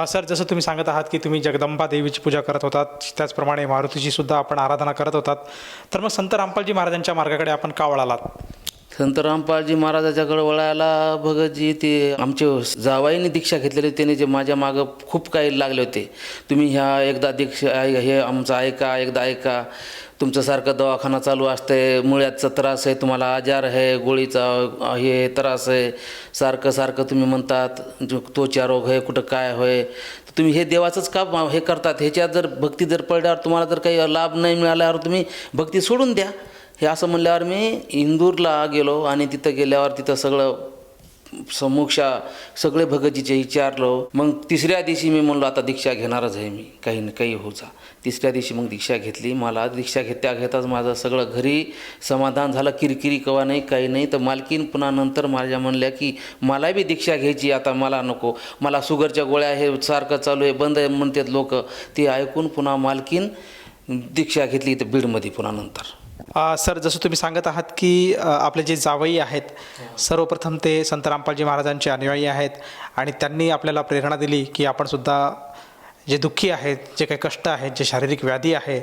सर, जसं तुम्ही सांगत आहात की तुम्ही जगदंबा देवीची पूजा करत होतात, त्याचप्रमाणे मारुतीची सुद्धा आपण आराधना करत होतात, तर मग संत रामपालजी महाराजांच्या मार्गाकडे आपण का वळालात? संत रामपालजी महाराजाच्याकडे वळायला भगतजी ते आमचे जावाईने दीक्षा घेतलेली, त्याने जे माझ्या मागं खूप काही लागले होते. तुम्ही ह्या एकदा दीक्षा, हे आमचं ऐका, एकदा ऐका, तुमच्यासारखं दवाखाना चालू असते, मुळ्याचा त्रास आहे, तुम्हाला आजार आहे, गोळीचा हे त्रास आहे, सारखं सारखं तुम्ही म्हणतात, त्वचा रोग आहे, कुठं काय होय, तुम्ही हे देवाचंच का हे करतात, ह्याच्यात जर भक्ती जर पडल्यावर तुम्हाला जर काही लाभ नाही मिळाल्यावर तुम्ही भक्ती सोडून द्या. हे असं म्हणल्यावर मी इंदूरला गेलो आणि तिथं गेल्यावर तिथं सगळं समोक्षा सगळे भगतजीचे विचारलो. मग तिसऱ्या दिवशी मी म्हणलो आता दीक्षा घेणारच आहे मी, काही ना काही होचा. तिसऱ्या दिवशी मग दीक्षा घेतली. मला दीक्षा घेताच माझं सगळं घरी समाधान झालं, किरकिरी कवा नाही, काही नाही. तर मालकीन पुन्हा नंतर माझ्या म्हणल्या की मला बी दीक्षा घ्यायची, आता मला नको, मला शुगरच्या गोळ्या हे सारखं चालू आहे, बंद आहे म्हणतात लोक. ते ऐकून पुन्हा मालकीन दीक्षा घेतली इथं बीडमध्ये पुन्हा नंतर. सर, जसं तुम्ही सांगत आहात की आपले जे जावई आहेत, सर्वप्रथम ते संत रामपालजी महाराजांचे अनुयायी आहेत आणि त्यांनी आपल्याला प्रेरणा दिली की आपण सुद्धा जे दुःखी आहेत, जे काही कष्ट आहेत, जे शारीरिक व्याधी आहे,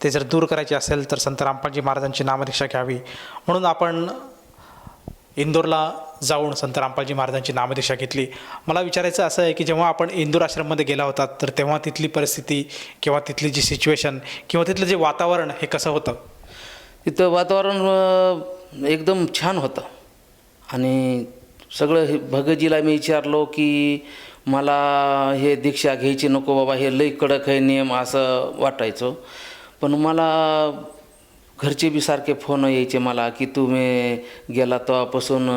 ते जर दूर करायचे असेल तर संत रामपालजी महाराजांची नामदीक्षा घ्यावी. म्हणून आपण इंदोरला जाऊन संत रामपालजी महाराजांची नामदीक्षा घेतली. मला विचारायचं असं आहे की जेव्हा आपण इंदूर आश्रममध्ये गेला होतात तर तेव्हा तिथली परिस्थिती किंवा तिथली जी सिच्युएशन किंवा तिथलं जे वातावरण हे कसं होतं? तिथं वातावरण एकदम छान होतं आणि सगळं हे भगतजीला मी विचारलो की मला हे दीक्षा घ्यायची नको बाबा, हे लई कडक आहे नियम असं वाटायचं. पण मला घरचे बी सारखे फोन यायचे मला की तुम्ही गेला तेव्हापासून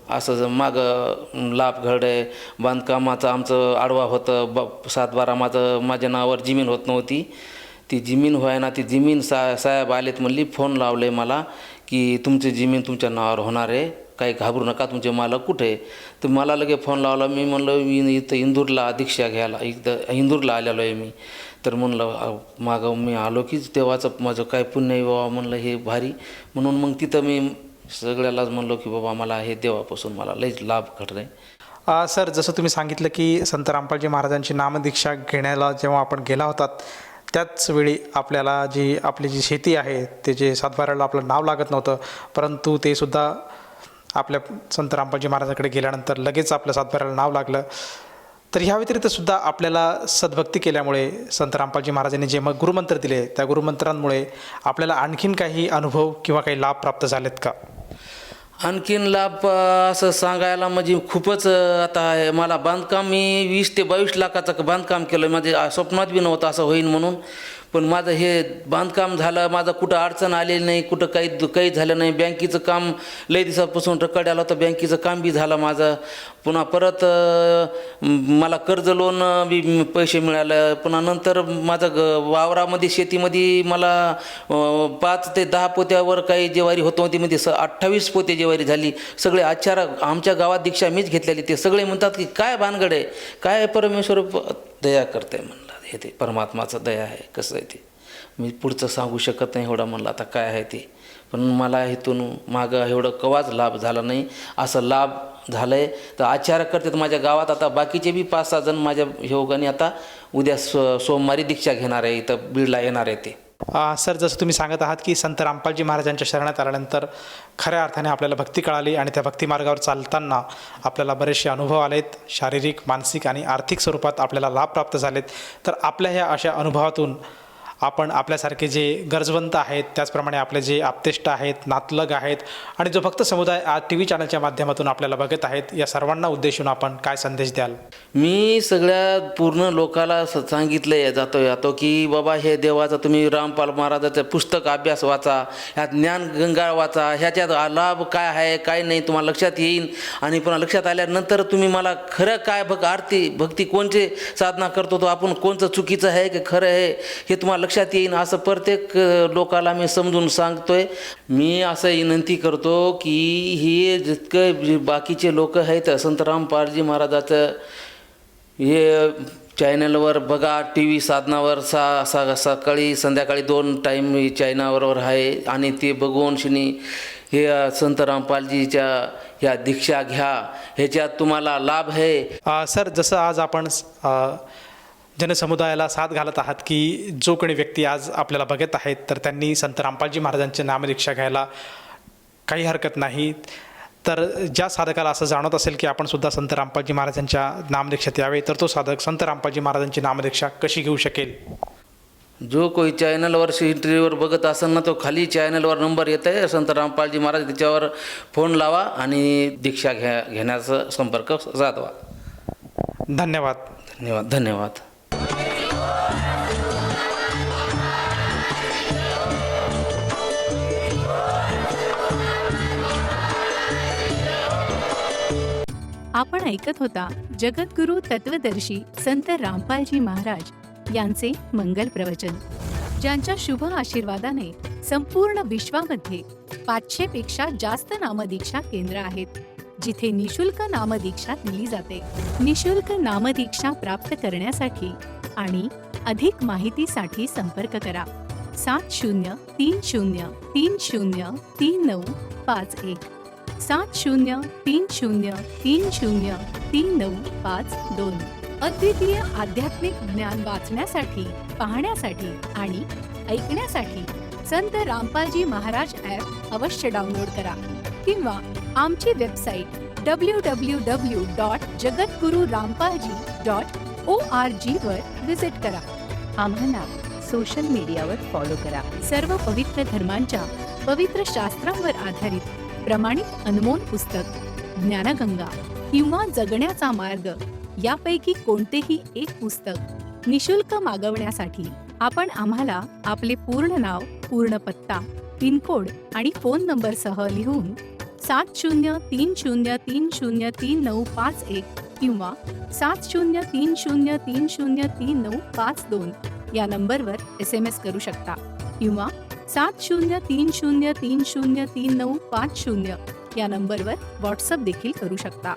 असं मागं लाभ घडे, बांधकामाचं आमचं आडवा होतं, 7-12 माझ्या नावावर जमीन होत नव्हती. ती जमीन व्हायना, ती जमीन साहेब आलेत म्हणली, फोन लावले मला की तुमची जमीन तुमच्या नावावर होणार आहे, काही घाबरू नका, तुमचे मालक कुठे आहे. तर मला लगे फोन लावला. मी म्हणलं मी इथं इंदूरला दीक्षा घ्यायला, इथं इंदूरला आलेलो आहे मी. तर म्हणलं मागं मी आलो की तेव्हाचं माझं काय पुण्य आहे बाबा, म्हणलं हे भारी. म्हणून मग तिथं मी सगळ्यालाच म्हणलो की बाबा मला हे देवापासून मला लईच लाभ घडला आहे. सर, जसं तुम्ही सांगितलं की संत रामपालजी महाराजांची नामदीक्षा घेण्याला जेव्हा आपण गेला होतात, त्याच वेळी आपल्याला आपली जी शेती आहे ते जे सातबाऱ्याला आपलं नाव लागत नव्हतं, परंतु ते सुद्धा आपल्या संत रामपालजी महाराजांकडे गेल्यानंतर लगेच आपल्या सातबाऱ्याला नाव लागलं. तर ह्या व्यतिरिक्त सुद्धा आपल्याला सद्भक्ती केल्यामुळे संत रामपालजी महाराजांनी जे मग गुरुमंत्र दिले, त्या गुरुमंत्रांमुळे आपल्याला आणखीन काही अनुभव किंवा काही लाभ प्राप्त झालेत का? आणखीन लाभ असं सांगायला म्हणजे खूपच. आता मला बांधकाम मी 20 ते 22 लाखाचं बांधकाम केलं. माझे स्वप्नात बी नव्हतं असं होईन म्हणून. पण माझं हे बांधकाम झालं, माझं कुठं अडचण आलेली नाही, कुठं काही झालं नाही. बँकेचं काम लई दिवसापासून रखड आलं होतं, बँकेचं काम बी झालं माझं. पुन्हा परत मला कर्ज लोन बी पैसे मिळालं. पुन्हा नंतर माझं वावरामध्ये शेतीमध्ये मला 5 ते 10 पोत्यावर काही जेवारी होतं होती, म्हणजे 28 पोते जेवारी झाली. सगळे आमच्या गावात दीक्षा मीच घेतलेली. ते सगळे म्हणतात की काय भानगड आहे, काय परमेश्वर दया करते. म्हणलं हे ते परमात्माचं दया आहे, कसं आहे ते मी पुढचं सांगू शकत नाही एवढं. म्हणलं आता काय आहे ते. पण मला इथून मागं एवढं कवाच लाभ झाला नाही. असं लाभ झालं आहे. तर आचार्य करतात माझ्या गावात. आता बाकीचे बी 5-6 जण माझ्या योगाने आता उद्या सोमवारी दीक्षा घेणार आहे, इथं बीडला येणार आहे ते. सर, जसं तुम्ही सांगत आहात की संत रामपालजी महाराजांच्या शरणात आल्यानंतर खऱ्या अर्थाने आपल्याला भक्ती कळाली आणि त्या भक्ती मार्गावर चालताना आपल्याला बरेचसे अनुभव आलेत. शारीरिक, मानसिक आणि आर्थिक स्वरूपात आपल्याला लाभ प्राप्त झालेत. तर आपल्या ह्या अशा अनुभवातून आपण आपल्यासारखे जे गरजवंत आहेत, त्याचप्रमाणे आपले जे आप्तेष्ट आहेत, नातलग आहेत आणि जो भक्त समुदाय आज TV चॅनलच्या माध्यमातून आपल्याला बघत आहेत, या सर्वांना उद्देशून आपण काय संदेश द्याल? मी सगळ्या पूर्ण लोकाला सांगितलं जातो की बाबा हे देवाचं तुम्ही रामपाल महाराजाचं पुस्तक अभ्यास वाचा, ह्यात ज्ञान गंगा वाचा, ह्याच्यात लाभ काय आहे काय नाही तुम्हाला लक्षात येईल. आणि पुन्हा लक्षात आल्यानंतर तुम्ही मला खरं काय भक्ती कोणचे साधना करतो तो आपण कोणचं चुकीचं आहे की खरं आहे हे तुम्हाला लक्षात येईन, असं प्रत्येक लोकाला मी समजून सांगतोय. मी असं विनंती करतो की हे जितकं बाकीचे लोक आहेत संत रामपालजी महाराजाचं हे चॅनलवर बघा, TV साधनावर सकाळी संध्याकाळी 2 टाईम चॅनलवर आहे. आणि ते बघून शिनी हे संत रामपालजीच्या ह्या दीक्षा घ्या, ह्याच्यात तुम्हाला लाभ आहे. सर, जसं आज आपण जनसमुदायाला साथ घालत आहात की जो कोणी व्यक्ती आज आपल्याला बघत आहेत तर त्यांनी संत रामपालजी महाराजांची नामदीक्षा घ्यायला काही हरकत नाही. तर ज्या साधकाला असं जाणवत असेल की आपण सुद्धा संत रामपालजी महाराजांच्या नामदीक्षेत यावे, तर तो साधक संत रामपालजी महाराजांची नामदीक्षा कशी घेऊ शकेल? जो कोई चॅनलवर इंटरव्ह्यूवर बघत असेल ना, तो खाली चॅनलवर नंबर येत आहे संत रामपालजी महाराज, त्याच्यावर फोन लावा आणि दीक्षा घेण्याचा संपर्क साधवा. धन्यवाद. धन्यवाद. धन्यवाद. आपण ऐकत होता जगद्गुरु तत्वदर्शी संत रामपालजी महाराज यांचे मंगल प्रवचन, ज्यांच्या शुभ आशीर्वादाने संपूर्ण विश्वामध्ये 500 पेक्षा जास्त नामदीक्षा केंद्र आहेत, जिथे निशुल्क नामदीक्षा दिली जाते. निशुल्क नामदीक्षा प्राप्त करण्यासाठी आणि अधिक माहितीसाठी संपर्क करा 7030303951 7030303952. अद्वितीय आध्यात्मिक ज्ञान वाचण्यासाठी, पाहण्यासाठी आणि ऐकण्यासाठी संत रामपालजी महाराज ॲप अवश्य डाउनलोड करा किंवा आमची वेबसाईट www.jagadgururampalji.org वर विजिट करा. आम्हाला सोशल मीडियावर फॉलो करा. सर्व पवित्र धर्मांच्या पवित्र शास्त्रांवर आधारित प्रमाणित अनमोल पुस्तक ज्ञानगंगा किंवा जगण्याचा मार्ग यापैकी कोणतेही एक पुस्तक निशुल्क मागवण्यासाठी आपण आम्हाला आपले पूर्ण नाव, पूर्ण पत्ता, पिनकोड आणि फोन नंबर सह लिहून 7030303951 किंवा 7030303952 या नंबरवर SMS करू शकता किंवा 7030303950 या नंबरवर व्हॉट्सअप देखील करू शकता.